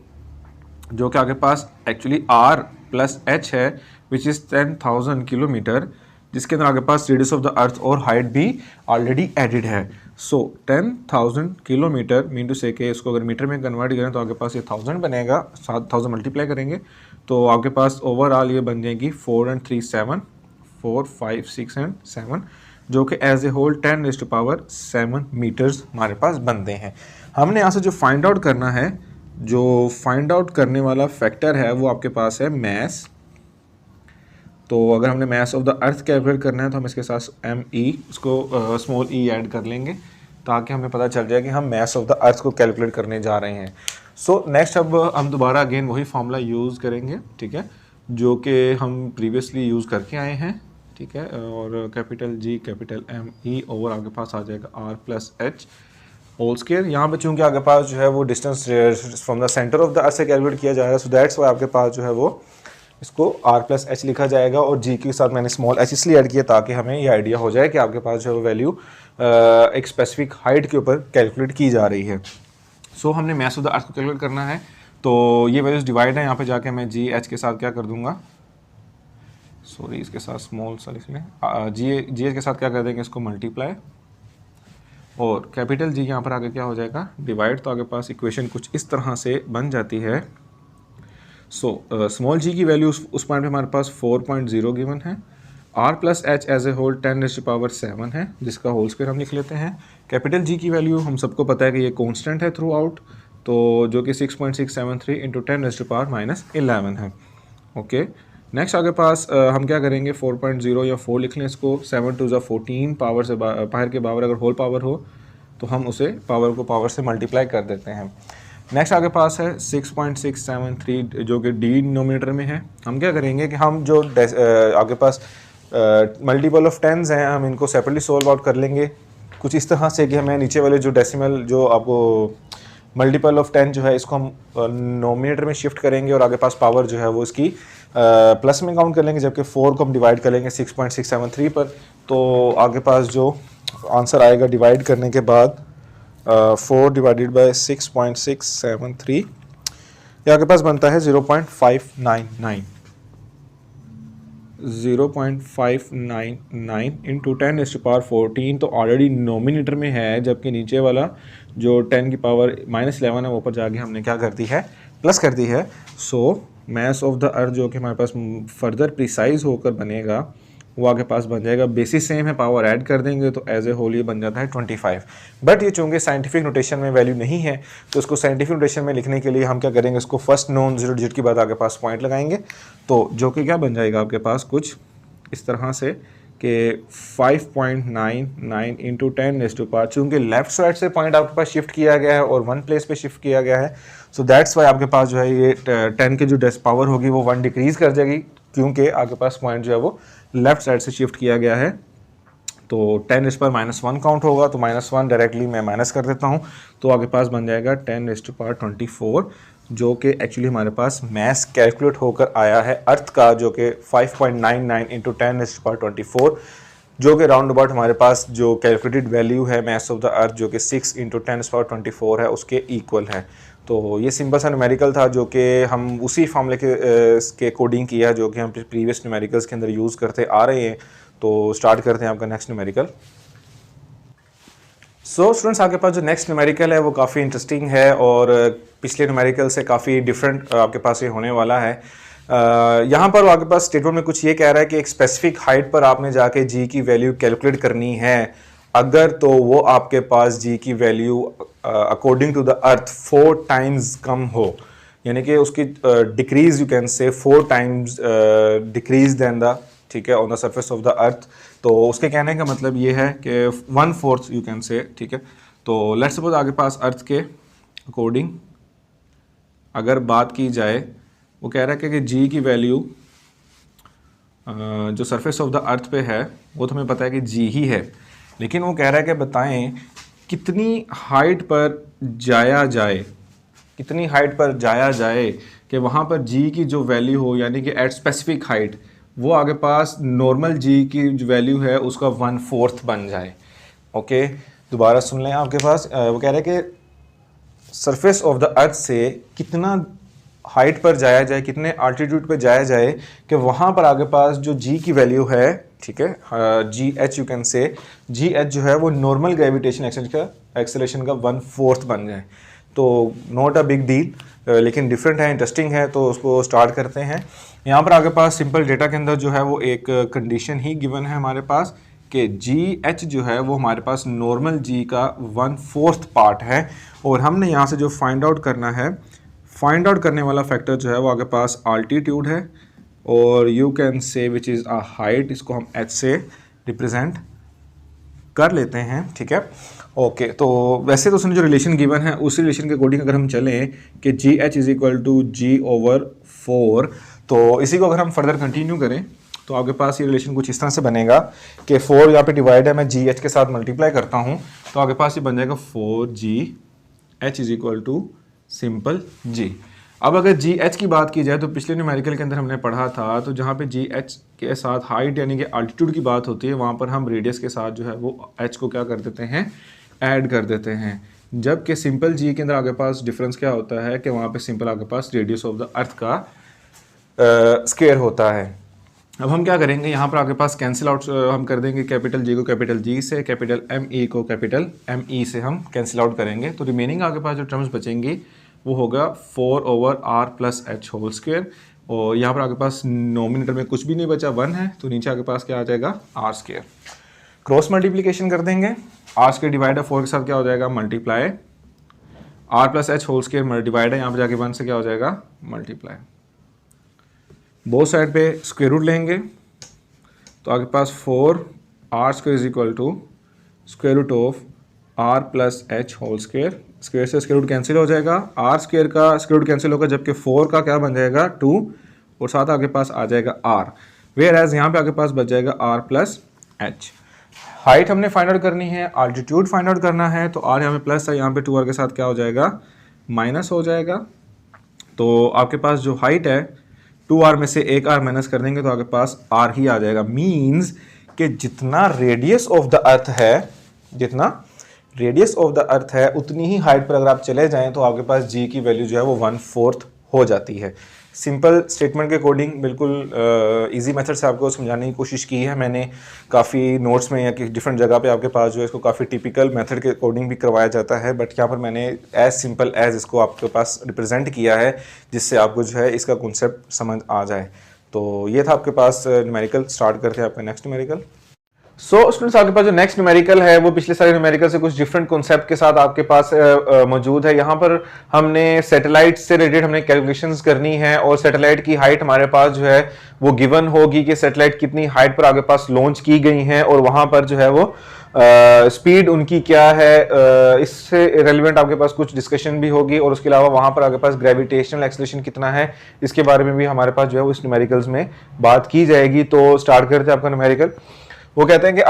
जो कि आगे पास एक्चुअली R + H है विच इज़ 10,000 किलोमीटर, जिसके अंदर आपके पास रेडियस ऑफ द अर्थ और हाइट भी ऑलरेडी एडिड है। सो 10,000 किलोमीटर मीन टू से के इसको अगर मीटर में कन्वर्ट करें तो आपके पास ये 1000 बनेगा, 1000 मल्टीप्लाई करेंगे तो आपके पास ओवरऑल ये बन जाएगी 4 and 3 7, 4 5 6 and 7, जो कि एज ए होल 10⁻7 मीटर्स हमारे पास बनते हैं। हमने यहाँ से जो फाइंड आउट करना है, जो फाइंड आउट करने वाला फैक्टर है वो आपके पास है मैस। तो अगर हमने mass of the earth calculate करना है तो हम इसके साथ ME उसको स्मॉल e ऐड कर लेंगे ताकि हमें पता चल जाए कि हम मैस ऑफ द अर्थ को कैलकुलेट करने जा रहे हैं। सो नेक्स्ट अब हम दोबारा अगेन वही फार्मूला यूज़ करेंगे, ठीक है, जो कि हम प्रीवियसली यूज़ करके आए हैं, ठीक है। और capital G capital ME over आपके पास आ जाएगा R plus H whole square. यहाँ पे चूँकि आपके पास जो है वो distance from the centre of the earth से कैलकुलेट किया जाएगा, सो दैट्स वाई आपके पास जो है वो इसको R प्लस H लिखा जाएगा और G के साथ मैंने स्मॉल h इसलिए ऐड किया ताकि हमें ये आइडिया हो जाए कि आपके पास जो है वो वैल्यू एक स्पेसिफिक हाइट के ऊपर कैलकुलेट की जा रही है। सो हमने मैस ऑफ द अर्थ को कैलकुलेट करना है तो ये वैल्यूज डिवाइड है, यहाँ पे जाके मैं GH के साथ क्या कर दूंगा, सॉरी इसके साथ स्मॉल सा लिख लें, GH के साथ क्या कर देंगे, इसको मल्टीप्लाई और कैपिटल G यहाँ पर आगे क्या हो जाएगा डिवाइड। तो आगे पास इक्वेशन कुछ इस तरह से बन जाती है। सो स्मॉल g की वैल्यू उस पॉइंट पे हमारे पास 4.0 गिवन है, R plus H as a whole 10⁻7 है जिसका होल स्क्वायर हम लिख लेते हैं। कैपिटल G की वैल्यू हम सबको पता है कि ये कांस्टेंट है थ्रू आउट, तो जो कि 6.673 इंटू 10⁻11 है। ओके नेक्स्ट आगे पास हम क्या करेंगे 4.0 या 4 लिख लें इसको, 7 टू 14 पावर से बाहर के पावर अगर होल पावर हो तो हम उसे पावर को पावर से मल्टीप्लाई कर देते हैं। नेक्स्ट आगे पास है 6.673 जो कि डिनोमिनेटर में है। हम क्या करेंगे कि हम जो आगे पास मल्टीपल ऑफ टेंस हैं हम इनको सेपरेटली सोल्व आउट कर लेंगे कुछ इस तरह से कि हमें नीचे वाले जो डेसिमल जो आपको मल्टीपल ऑफ 10 जो है इसको हम नोमिनेटर में शिफ्ट करेंगे और आगे पास पावर जो है वो इसकी प्लस में काउंट कर लेंगे, जबकि 4 को हम डिवाइड कर लेंगे 6.673 पर। तो आगे पास जो आंसर आएगा डिवाइड करने के बाद 4 डिवाइडेड बाय 6.673 ये आपके पास बनता है 0.599 इंटू 10⁻14 तो ऑलरेडी नोमिनेटर में है, जबकि नीचे वाला जो 10 की पावर -11 है वो ऊपर जाके हमने क्या कर दी है प्लस कर दी है। सो मैस ऑफ द अर्थ जो कि हमारे पास फर्दर प्रिसाइज होकर बनेगा वो आगे पास बन जाएगा, बेसिस सेम है पावर ऐड कर देंगे तो एज ए होल ये बन जाता है 25। बट ये चूँकि साइंटिफिक नोटेशन में वैल्यू नहीं है तो इसको साइंटिफिक नोटेशन में लिखने के लिए हम क्या करेंगे, इसको फर्स्ट नॉन जीरो डिजिट के बाद आगे पास पॉइंट लगाएंगे तो जो कि क्या बन जाएगा आपके पास कुछ इस तरह से कि 5.99 इंटू 10⁻, चूँकि लेफ्ट साइड से पॉइंट आपके पास शिफ्ट किया गया है और वन प्लेस पे शिफ्ट किया गया है, सो दैट्स वाई आपके पास जो है ये 10 की जो पावर होगी वो 1 डिक्रीज कर जाएगी क्योंकि आपके पास पॉइंट जो है वो लेफ्ट साइड से शिफ्ट किया गया है। तो 10⁻1 काउंट होगा तो -1 डायरेक्टली मैं माइनस कर देता हूँ तो आगे पास बन जाएगा 10⁻24 जो कि एक्चुअली हमारे पास मैस कैलकुलेट होकर आया है अर्थ का, जो कि 5.99 इंटू 10⁻24 जो कि राउंड अबाउट हमारे पास जो कैलकुलेटेड वैल्यू है मैस ऑफ द अर्थ जो कि 6 इंटू 10⁻24 है उसके इक्वल है। तो ये सिंपल सा न्यूमेरिकल था जो कि हम उसी फार्मूले के कोडिंग किया जो कि हम प्रीवियस न्यूमेरिकल्स के अंदर यूज़ करते आ रहे हैं। तो स्टार्ट करते हैं आपका नेक्स्ट न्यूमेरिकल। सो स्टूडेंट्स आपके पास जो नेक्स्ट न्यूमेरिकल है वो काफ़ी इंटरेस्टिंग है और पिछले न्यूमेरिकल से काफ़ी डिफरेंट आपके पास ये होने वाला है। यहाँ पर आपके पास स्टेटमेंट में कुछ ये कह रहा है कि एक स्पेसिफिक हाइट पर आपने जाके जी की वैल्यू कैलकुलेट करनी है, अगर तो वो आपके पास जी की value according to the earth 4 times कम हो, यानी कि उसकी डिक्रीज यू कैन से 4 टाइम्स डिक्रीज देन द, ठीक है, on the surface of the अर्थ। तो उसके कहने का मतलब ये है कि 1/4 यू कैन से, ठीक है। तो लेट्स सपोज आगे पास अर्थ के अकॉर्डिंग अगर बात की जाए, वो कह रहा है कि जी की वैल्यू जो सरफेस ऑफ द अर्थ पे है वो तो हमें पता है कि जी ही है, लेकिन वो कह रहा है कि बताएं कितनी हाइट पर जाया जाए, कितनी हाइट पर जाया जाए कि वहाँ पर जी की जो वैल्यू हो, यानी कि एट स्पेसिफिक हाइट वो आगे पास नॉर्मल जी की जो वैल्यू है उसका 1/4 बन जाए। ओके, दोबारा सुन लें आपके पास वो कह रहे हैं कि सरफेस ऑफ द अर्थ से कितना हाइट पर जाया जाए, कितने आल्टीट्यूड पर जाया जाए कि वहाँ पर आगे पास जो जी की वैल्यू है ठीक है। जी एच यू कैन से, जी एच जो है वो नॉर्मल ग्रेविटेशन एक्सेलरेशन का 1/4 बन जाए, तो नॉट अ बिग डील, लेकिन डिफरेंट है, इंटरेस्टिंग है, तो उसको स्टार्ट करते हैं। यहाँ पर आगे पास सिंपल डेटा के अंदर जो है वो एक कंडीशन ही गिवन है हमारे पास कि जी एच जो है वो हमारे पास नॉर्मल जी का 1/4 पार्ट है, और हमने यहाँ से जो फाइंड आउट करना है, फाइंड आउट करने वाला फैक्टर जो है वो आगे पास आल्टीट्यूड है, और यू कैन से विच इज़ अ हाइट, इसको हम एच से रिप्रेजेंट कर लेते हैं, ठीक है। ओके, तो वैसे तो उसने जो रिलेशन गिवन है उसी रिलेशन के अकॉर्डिंग अगर हम चलें कि g h is equal to G/4, तो इसी को अगर हम फर्दर कंटिन्यू करें तो आपके पास ये रिलेशन कुछ इस तरह से बनेगा कि 4 यहाँ पे डिवाइड है, मैं जी एच के साथ मल्टीप्लाई करता हूँ, तो आपके पास ये बन जाएगा 4GH is equal to simple G. अब अगर जी एच की बात की जाए तो पिछले न्यूमेरिकल के अंदर हमने पढ़ा था, तो जहाँ पे जी एच के साथ हाइट यानी कि अल्टीट्यूड की बात होती है, वहाँ पर हम रेडियस के साथ जो है वो एच को क्या कर देते हैं, ऐड कर देते हैं। जबकि सिंपल जी के अंदर आगे पास डिफरेंस क्या होता है कि वहाँ पे सिंपल आगे पास रेडियस ऑफ द अर्थ का स्क्वायर होता है। अब हम क्या करेंगे, यहाँ पर आगे पास कैंसिल आउट हम कर देंगे, कैपिटल जी को कैपिटल जी से, कैपिटल एम ई को कैपिटल एम ई से हम कैंसिल आउट करेंगे, तो रिमेनिंग आगे पास जो टर्म्स बचेंगी वो होगा 4/r+h², और यहाँ पर आगे पास नोमिनेटर में कुछ भी नहीं बचा, 1 है, तो नीचे आगे पास क्या आ जाएगा, r²। क्रॉस मल्टीप्लिकेशन कर देंगे, r² डिवाइड 4 के साथ क्या हो जाएगा, मल्टीप्लाई, r+h² डिवाइड है, यहाँ पर जाके 1 से क्या हो जाएगा, मल्टीप्लाई। बोथ साइड पे स्क्वायर रूट लेंगे, तो आगे पास 4r² is equal to square root of r+h², square से स्क्वायर रूट कैंसिल हो जाएगा, r² का स्क्वायर रूट कैंसिल होगा, जबकि 4 का क्या बन जाएगा, 2, और साथ आगे पास आ जाएगा r, वेयर एज यहाँ पे आगे पास बच जाएगा r+h। हाइट हमने फाइंड आउट करनी है, आल्टीट्यूड फाइंड आउट करना है, तो r यहाँ पे प्लस है, यहाँ पे 2r के साथ क्या हो जाएगा, माइनस हो जाएगा। तो आपके पास जो हाइट है 2r में से एक r माइनस कर देंगे तो आपके पास r ही आ जाएगा। मीन्स कि जितना रेडियस ऑफ द अर्थ है, जितना रेडियस ऑफ द अर्थ है उतनी ही हाइट पर अगर आप चले जाएं तो आपके पास g की वैल्यू जो है वो 1/4 हो जाती है। सिंपल स्टेटमेंट के अकॉर्डिंग बिल्कुल इजी मेथड से आपको समझाने की कोशिश की है मैंने, काफ़ी नोट्स में या कि डिफरेंट जगह पे आपके पास जो है इसको काफ़ी टिपिकल मेथड के अकॉर्डिंग भी करवाया जाता है, बट यहाँ पर मैंने एज सिंपल एज इसको आपके पास रिप्रेजेंट किया है जिससे आपको जो है इसका कॉन्सेप्ट समझ आ जाए। तो ये था आपके पास न्यूमेरिकल। स्टार्ट करते हैं आपका नेक्स्ट न्यूमेरिकल। सो स्टूडेंट्स, आपके पास जो नेक्स्ट न्यूमेरिकल है वो पिछले सारे न्यूमेरिकल से कुछ डिफरेंट कॉन्सेप्ट के साथ आपके पास मौजूद है। यहाँ पर हमने सैटेलाइट से रिलेटेड हमने कैलकुलेशंस करनी है, और सैटेलाइट की हाइट हमारे पास जो है वो गिवन होगी कि सैटेलाइट कितनी हाइट पर आगे पास लॉन्च की गई हैं, और वहाँ पर जो है वो स्पीड उनकी क्या है, इससे रेलिवेंट आपके पास कुछ डिस्कशन भी होगी, और उसके अलावा वहाँ पर आपके पास ग्रेविटेशनल एक्सेलरेशन कितना है इसके बारे में भी हमारे पास जो है वो इस न्यूमेरिकल्स में बात की जाएगी। तो स्टार्ट करते हैं आपका न्यूमेरिकल। वो कहते हैं कि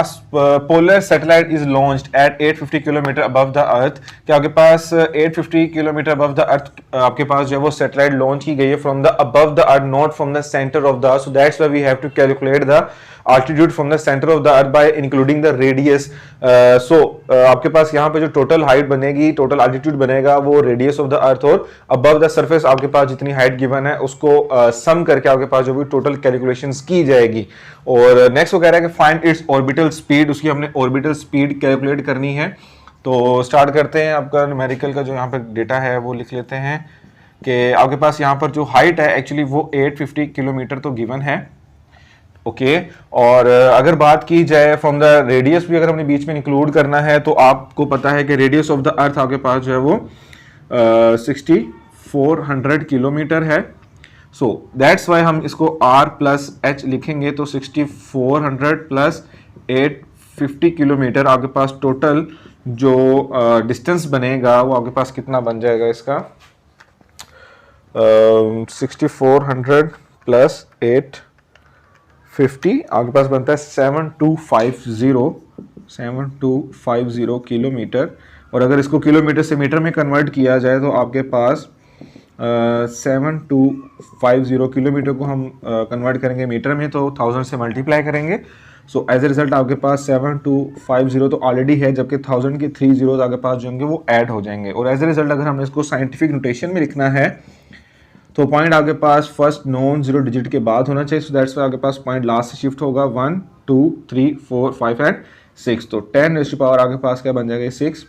polar satellite is launched at 850 kilometre above the earth, कि आपके पास 850 किलोमीटर अबव द अर्थ आपके पास जो है वो सैटेलाइट लॉन्च की गई है from the above the earth, not from the centre of the earth, so that's why we have to calculate the altitude from the center of the earth by including the radius। आपके पास यहाँ पे जो टोटल हाइट बनेगी, टोटल altitude बनेगा वो रेडियस ऑफ द अर्थ और above the surface आपके पास जितनी हाइट गिवन है उसको सम करके आपके पास जो भी टोटल कैलकुलेशंस की जाएगी। और नेक्स्ट वो कह रहा है कि फाइंड इट्स ऑर्बिटल स्पीड, उसकी हमने ऑर्बिटल स्पीड कैलकुलेट करनी है। तो स्टार्ट करते हैं। आपका न्यूमेरिकल का जो यहाँ पर डेटा है वो लिख लेते हैं कि आपके पास यहाँ पर जो हाइट है एक्चुअली वो 850 किलोमीटर तो गिवन है, ओके। और अगर बात की जाए फ्रॉम द रेडियस भी अगर हमने बीच में इंक्लूड करना है तो आपको पता है कि रेडियस ऑफ द अर्थ आपके पास जो है वो 6400 किलोमीटर है। सो दैट्स वाई हम इसको r+h लिखेंगे, तो 6400 प्लस 850 किलोमीटर आपके पास टोटल जो डिस्टेंस बनेगा वो आपके पास कितना बन जाएगा इसका, 6400 प्लस 850 आपके पास बनता है 7250 किलोमीटर। और अगर इसको किलोमीटर से मीटर में कन्वर्ट किया जाए तो आपके पास 7250 किलोमीटर को हम कन्वर्ट करेंगे मीटर में तो 1000 से मल्टीप्लाई करेंगे। सो एज ए रिजल्ट आपके पास 7250 तो ऑलरेडी है, जबकि 1000 के 3 जीरो आपके पास जो होंगे वो ऐड हो जाएंगे। और एज ए रिजल्ट अगर हमने इसको साइंटिफिक नोटेशन में लिखना है तो पॉइंट आपके पास फर्स्ट नॉन जीरो डिजिट के बाद होना चाहिए। सो दैट्स वाई आपके पास पॉइंट लास्ट से शिफ्ट होगा 1 2 3 4 5 एंड 6। तो 10 रेज़ टू पावर आपके पास क्या बन जाएगा 6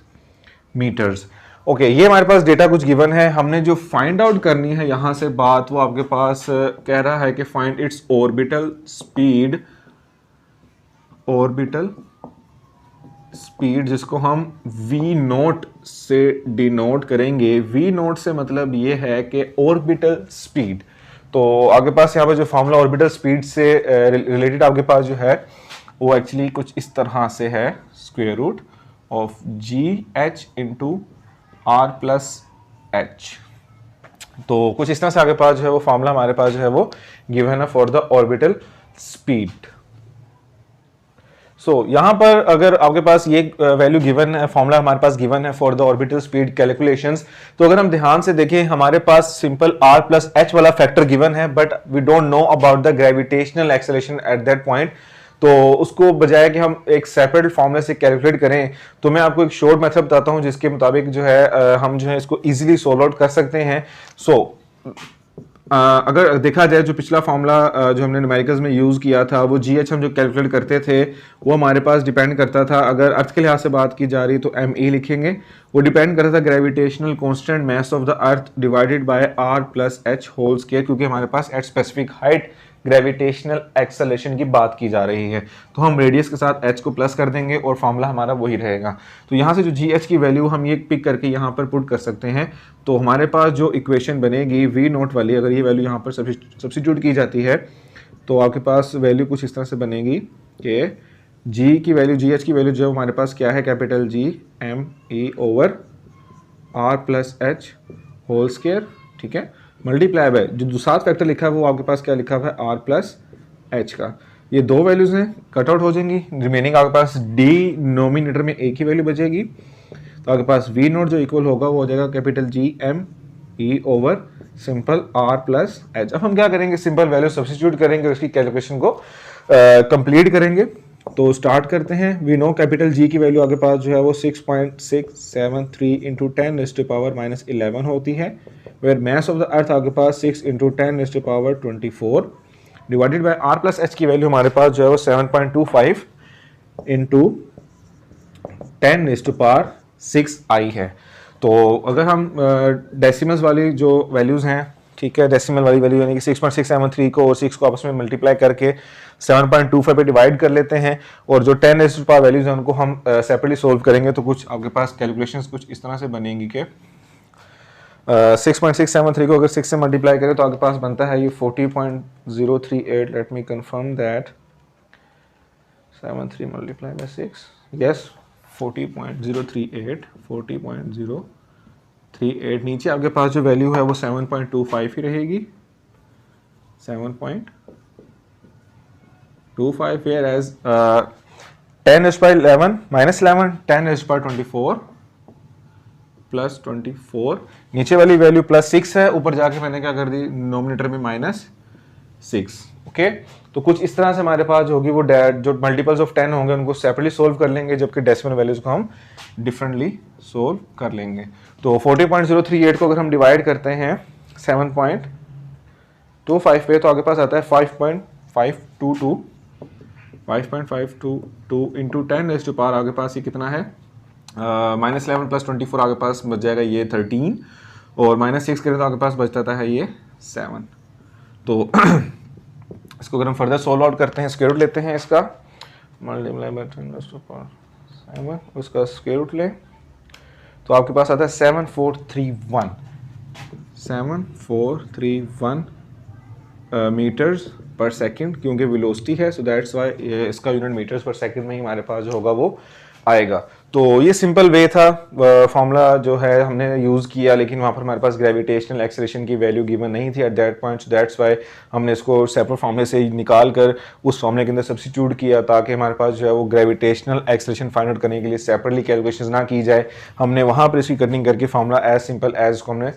मीटर्स। ओके, ये हमारे पास डेटा कुछ गिवन है। हमने जो फाइंड आउट करनी है यहाँ से बात, वो आपके पास कह रहा है कि find its orbital speed, orbital speed जिसको हम v नोट से डिनोट करेंगे। v नोट से मतलब ये है कि ऑर्बिटल स्पीड। तो आपके पास यहाँ पर जो फॉर्मूला ऑर्बिटल स्पीड से रिलेटेड आपके पास जो है वो एक्चुअली कुछ इस तरह से है, square root of gh into r plus h। तो कुछ इस तरह से आपके पास जो है वो फॉर्मूला हमारे पास जो है वो गिवन है फॉर द ऑर्बिटल स्पीड। सो यहाँ पर अगर आपके पास ये वैल्यू गिवन है, फॉर्मूला हमारे पास गिवन है for the orbital speed calculations, तो अगर हम ध्यान से देखें हमारे पास सिंपल r प्लस h वाला फैक्टर गिवन है, but we don't know about the gravitational acceleration at that point. तो उसको बजाय कि हम एक सेपरेट फॉर्मूला से कैलकुलेट करें, तो मैं आपको एक शॉर्ट मेथड बताता हूं जिसके मुताबिक जो है हम जो है इसको इजीली सोल्व आउट कर सकते हैं। अगर देखा जाए जो पिछला फॉर्मूला जो हमने न्यूमेरिकल्स में यूज़ किया था, वो GH हम जो कैलकुलेट करते थे वो हमारे पास डिपेंड करता था, अगर अर्थ के लिहाज से बात की जा रही तो ME लिखेंगे, वो डिपेंड करता था gravitational constant mass of the earth divided by r plus h whole square, क्योंकि हमारे पास at specific height gravitational acceleration की बात की जा रही है। तो हम रेडियस के साथ h को प्लस कर देंगे और फॉर्मूला हमारा वही रहेगा। तो यहाँ से जो GH की वैल्यू हम ये पिक करके यहाँ पर पुट कर सकते हैं। तो हमारे पास जो इक्वेशन बनेगी v नोट वाली, अगर ये वैल्यू यहाँ पर सब्स्टिट्यूट की जाती है तो आपके पास वैल्यू कुछ इस तरह से बनेगी कि g की वैल्यू, GH की वैल्यू जो हमारे पास क्या है, capital G m e over r plus h whole square, ठीक है, मल्टीप्लाई बाय जो सात फैक्टर लिखा है वो आपके पास क्या लिखा हुआ है r प्लस h का। ये दो वैल्यूज हैं, कट आउट हो जाएंगी, रिमेनिंग आपके पास डिनोमिनेटर में एक ही वैल्यू बचेगी। तो आपके पास v नोट जो इक्वल होगा वो हो जाएगा capital G m e over simple r plus h। अब हम क्या करेंगे, सिंपल वैल्यू सब्स्टिट्यूट करेंगे और इसकी कैलकुलेशन को कंप्लीट करेंगे। तो स्टार्ट करते हैं। वी नो कैपिटल G की वैल्यू आपके पास जो है वो 6.673 into 10 raise to power minus 11 होती है, where mass of the earth आपके पास 6 into 10 raise to power 24 divided by r plus h की वैल्यू हमारे पास जो है वो 7.25 into 10 raise to power 6i है। तो अगर हम डेसिमल्स वाली जो वैल्यूज़ हैं, ठीक है, डेसिमल वाली वैल्यू यानी कि 6.673 को और 6 को आपस में मल्टीप्लाई करके 7.25 पे डिवाइड कर लेते हैं, और जो 10 रेज़ टू पावर वैल्यूज़ हैं उनको हम सेपरेटली सोल्व करेंगे, तो कुछ आपके पास कैलकुलेशंस कुछ इस तरह से बनेंगी कि 6.673 को अगर 6 से मल्टीप्लाई करें तो आपके पास बनता है ये 40.038। Let me confirm that 73 multiply by 6, yes 40.038। नीचे आपके पास जो वैल्यू है वो 7.25 ही रहेगी, 7.25 here as 10 raised by 11 minus 11 10 raised by 24 plus 24, नीचे वाली वैल्यू प्लस 6 है, ऊपर जाके मैंने क्या कर दी नोमिनेटर में माइनस 6। ओके, तो कुछ इस तरह से हमारे पास होगी वो जो मल्टीपल्स ऑफ 10 होंगे उनको सेपरेटली सोल्व कर लेंगे, जबकि डेसिमल वैल्यूज को हम डिफरेंटली सोल्व कर लेंगे। तो 40.038 को अगर हम डिवाइड करते हैं 7.25 पे तो आगे पास आता है 5.522 इंटू 10 रेज़ टू पावर आगे पास ये कितना है, माइनस 11 प्लस 24 आगे पास बच जाएगा ये 13, और माइनस 6 करें तो आगे पास बच जाता है ये 7। तो इसको अगर हम फर्दर सोल्व आउट करते हैं, स्क्वायर रूट लेते हैं इसका, multiply by 10 raise to power 7, उसका स्क्वायर रूट लें तो आपके पास आता है 7431 मीटर्स पर सेकंड, क्योंकि वेलोसिटी है, सो दैट्स वाई इसका यूनिट मीटर्स पर सेकंड में ही हमारे पास जो होगा वो आएगा। तो ये सिंपल वे था, फॉर्मूला जो है हमने यूज़ किया, लेकिन वहाँ पर हमारे पास ग्रेविटेशनल एक्सेलरेशन की वैल्यू गिवन नहीं थी eight that point, that's why हमने इसको सेपरेट फॉर्मूले से निकाल कर उस फॉर्मूले के अंदर सब्स्टिट्यूट किया, ताकि हमारे पास जो है वो ग्रेविटेशनल एक्सेलरेशन फाइंड आउट करने के लिए सेपरेटली कैलकुलेशन ना की जाए। हमने वहाँ पर इसकी कटिंग करके फॉर्मूला एज सिंपल एज इसको हमने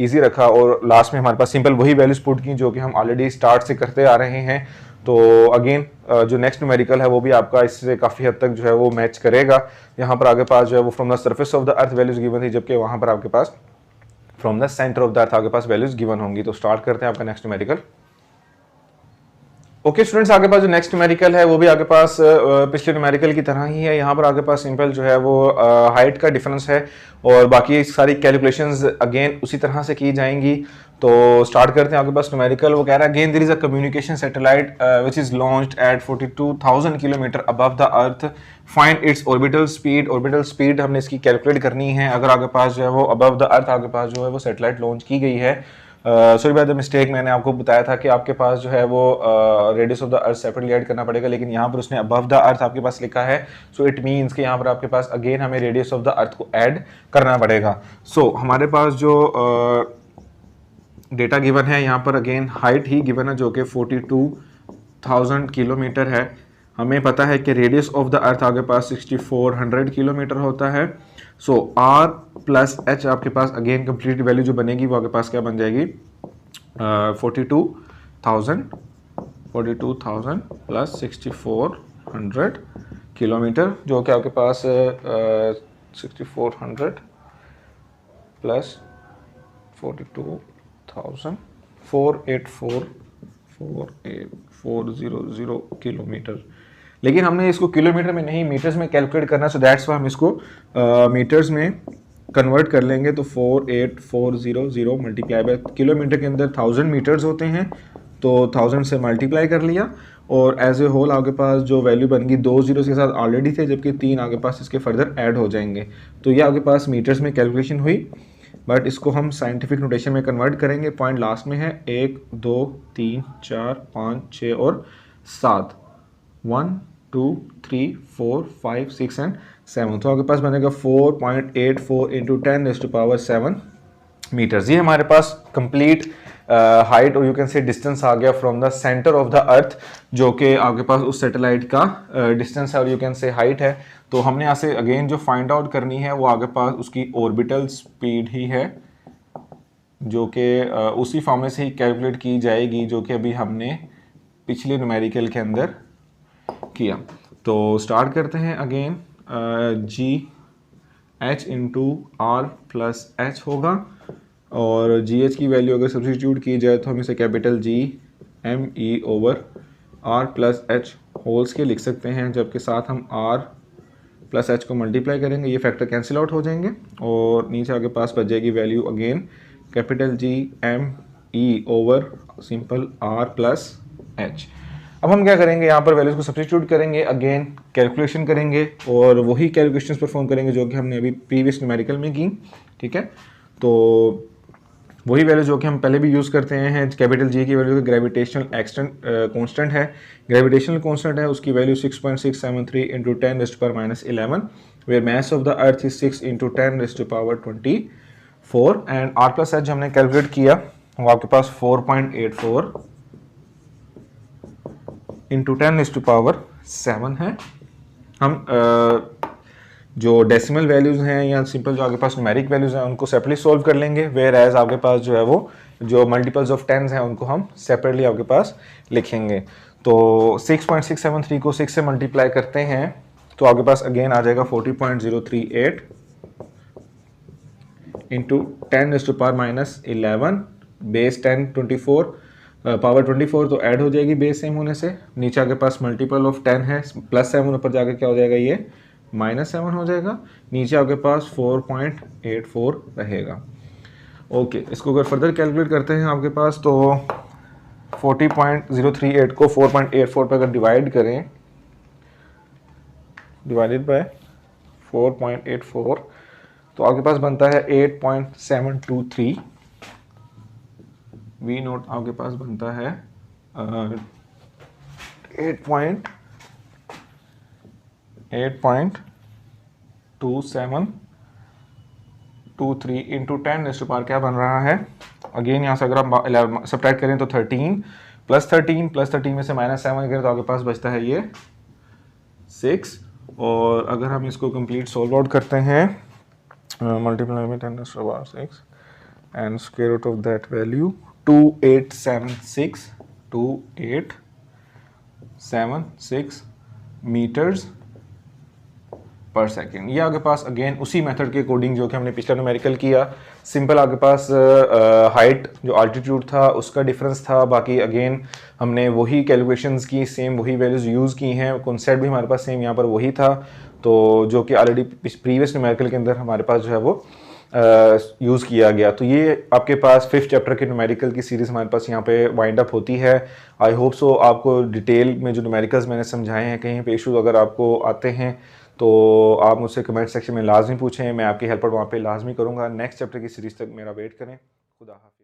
ईजी रखा, और लास्ट में हमारे पास सिंपल वही वैल्यूज पुट की जो कि हम ऑलरेडी स्टार्ट से करते आ रहे हैं। तो अगेन जो नेक्स्ट न्यूमेरिकल है वो भी आपका इससे काफ़ी हद तक जो है वो मैच करेगा। यहाँ पर आगे पास जो है वो from the surface of the earth values given थी, जबकि वहाँ पर आपके पास from the centre of the earth आपके पास वैल्यूज गिवन होंगी। तो स्टार्ट करते हैं आपका नेक्स्ट न्यूमेरिकल। ओके स्टूडेंट्स, आगे पास जो नेक्स्ट न्यूमेरिकल है वो भी आगे पास पिछले न्यूमेरिकल की तरह ही है। यहाँ पर आगे पास सिंपल जो है वो हाइट का डिफरेंस है और बाकी सारी कैलकुलेशंस अगेन उसी तरह से की जाएंगी। तो स्टार्ट करते हैं आगे पास न्यूमेरिकल। वो कह रहा है again there is a communication satellite which is launched at 42,000 kilometre above the earth, find its orbital speed. Orbital speed हमने इसकी कैलकुलेट करनी है अगर आगे पास जो है वो अबव द अर्थ आगे पास जो है वो सैटेलाइट लॉन्च की गई है। सॉरी बाय द मिस्टेक, मैंने आपको बताया था कि आपके पास जो है वो radius of the earth separately add करना पड़ेगा, लेकिन यहाँ पर उसने अबव द अर्थ आपके पास लिखा है। सो इट मीन्स कि यहाँ पर आपके पास अगेन हमें रेडियस ऑफ द अर्थ को ऐड करना पड़ेगा। सो हमारे पास जो डेटा गिवन है यहाँ पर अगेन हाइट ही गिवन है जो कि 42,000 किलोमीटर है। हमें पता है कि रेडियस ऑफ द अर्थ आपके पास 6400 किलोमीटर होता है। सो आर प्लस एच आपके पास अगेन कंप्लीट वैल्यू जो बनेगी वो आपके पास क्या बन जाएगी 42,000 प्लस 6400 किलोमीटर, जो कि आपके पास 6400 प्लस 42,000 484,400 किलोमीटर। लेकिन हमने इसको किलोमीटर में नहीं मीटर्स में कैलकुलेट करना, सो दैट्स वाई हम इसको मीटर्स में कन्वर्ट कर लेंगे। तो 48400 मल्टीप्लाई बाय किलोमीटर के अंदर 1000 मीटर्स होते हैं तो 1000 से मल्टीप्लाई कर लिया और एज ए होल आपके पास जो वैल्यू बन गई 2 जीरो के साथ ऑलरेडी थे, जबकि 3 आपके पास इसके फर्दर ऐड हो जाएंगे। तो ये आपके पास मीटर्स में कैलकुलेशन हुई, बट इसको हम साइंटिफिक नोटेशन में कन्वर्ट करेंगे। पॉइंट लास्ट में है 1 2 3 4 5 6 और 7, 1 2 3 4 5 6 एंड 7। तो आपके पास बनेगा 4.84 इंटू 10⁻7 मीटर्स। ये हमारे पास कंप्लीट हाइट और यू कैन से डिस्टेंस आ गया from the centre of the अर्थ, जो कि आपके पास उस सैटेलाइट का डिस्टेंस है और यू कैन से हाइट है। तो हमने यहाँ से अगेन जो फाइंड आउट करनी है वो आगे पास उसकी ऑर्बिटल स्पीड ही है, जो कि उसी फॉर्मूले से ही कैलकुलेट की जाएगी जो कि अभी हमने पिछले न्यूमेरिकल के अंदर किया। तो स्टार्ट करते हैं again. G h into R plus H होगा और जी एच की वैल्यू अगर सब्स्टिट्यूट की जाए तो हम इसे capital G M E over R plus H होल्स के लिख सकते हैं, जबकि साथ हम आर प्लस एच को मल्टीप्लाई करेंगे, ये फैक्टर कैंसिल आउट हो जाएंगे और नीचे आगे पास बच जाएगी value again capital G M E over simple R plus H. अब हम क्या करेंगे, यहाँ पर वैल्यूज को सब्स्टिट्यूट करेंगे, अगेन कैलकुलेशन करेंगे और वही कैलकुलेशंस परफॉर्म करेंगे जो कि हमने अभी प्रीवियस न्यूमेरिकल में की। ठीक है, तो वही वैल्यू जो कि हम पहले भी यूज़ करते हैं। कैपिटल जी की वैल्यू ग्रेविटेशनल एक्सटेंट कांस्टेंट है, ग्रेविटेशनल कांस्टेंट है, उसकी value 6.673 into 10⁻11, where mass of the earth is 6 into 10⁻24 and R plus H हमने कैलकुलेट किया वो आपके पास 4.84 इंटू 10⁻7 है। हम जो डेसिमल वैल्यूज़ हैं या सिंपल जो आपके पास न्यूमेरिक वैल्यूज़ हैं उनको सेपरेटली सॉल्व कर लेंगे, वेयर एज आपके पास जो है वो जो मल्टीपल्स ऑफ 10s हैं उनको हम सेपरेटली आपके पास लिखेंगे। तो 6.673 को 6 से मल्टीप्लाई करते हैं तो आपके पास अगेन आ जाएगा 40.038 इंटू 10⁻11 बेस 10 24 पावर 24 तो ऐड हो जाएगी बेस सेम होने से। नीचे आपके पास मल्टीपल ऑफ 10 है, प्लस 7 ऊपर जाकर क्या हो जाएगा, ये -7 हो जाएगा। नीचे आपके पास 4.84 रहेगा। ओके, इसको अगर फर्दर कैलकुलेट करते हैं आपके पास तो 40.038 को 4.84 पर अगर डिवाइड करें, डिवाइडेड बाय 4.84 तो आपके पास बनता है 8.723। वी नोट आपके पास बनता है 8.2723 इंटू 10⁻, क्या बन रहा है अगेन यहाँ से अगर हम सब्ट्रैक्ट करें तो 13 प्लस 13 में से -7 करें तो आपके पास बचता है ये 6। और अगर हम इसको कंप्लीट सॉल्व आउट करते हैं मल्टीप्लाई में 10⁻6 and square root of that value 2876 metres per second. ये आपके पास अगेन उसी मेथड के अकॉर्डिंग जो कि हमने पिछला न्यूमेरिकल किया सिंपल आपके पास हाइट जो अल्टीट्यूड था उसका डिफरेंस था। बाकी अगेन हमने वही कैलकुलेशंस की, सेम वही वैल्यूज यूज़ की हैं, कॉन्सेप्ट भी हमारे पास सेम यहाँ पर वही था, तो जो कि ऑलरेडी प्रीवियस न्यूमेरिकल के अंदर हमारे पास जो है वो यूज़ किया गया। तो ये आपके पास 5th चैप्टर के न्यूमेरिकल की सीरीज़ हमारे पास यहाँ पे वाइंड अप होती है। आई होप सो आपको डिटेल में जो न्यूमेरिकल्स मैंने समझाए हैं, कहीं पे इशूज़ अगर आपको आते हैं तो आप मुझसे कमेंट सेक्शन में लाजमी पूछें, मैं आपकी हेल्प वहाँ पे लाजमी करूँगा। नेक्स्ट चैप्टर की सीरीज़ तक मेरा वेट करें। खुदा हाफ़िज़।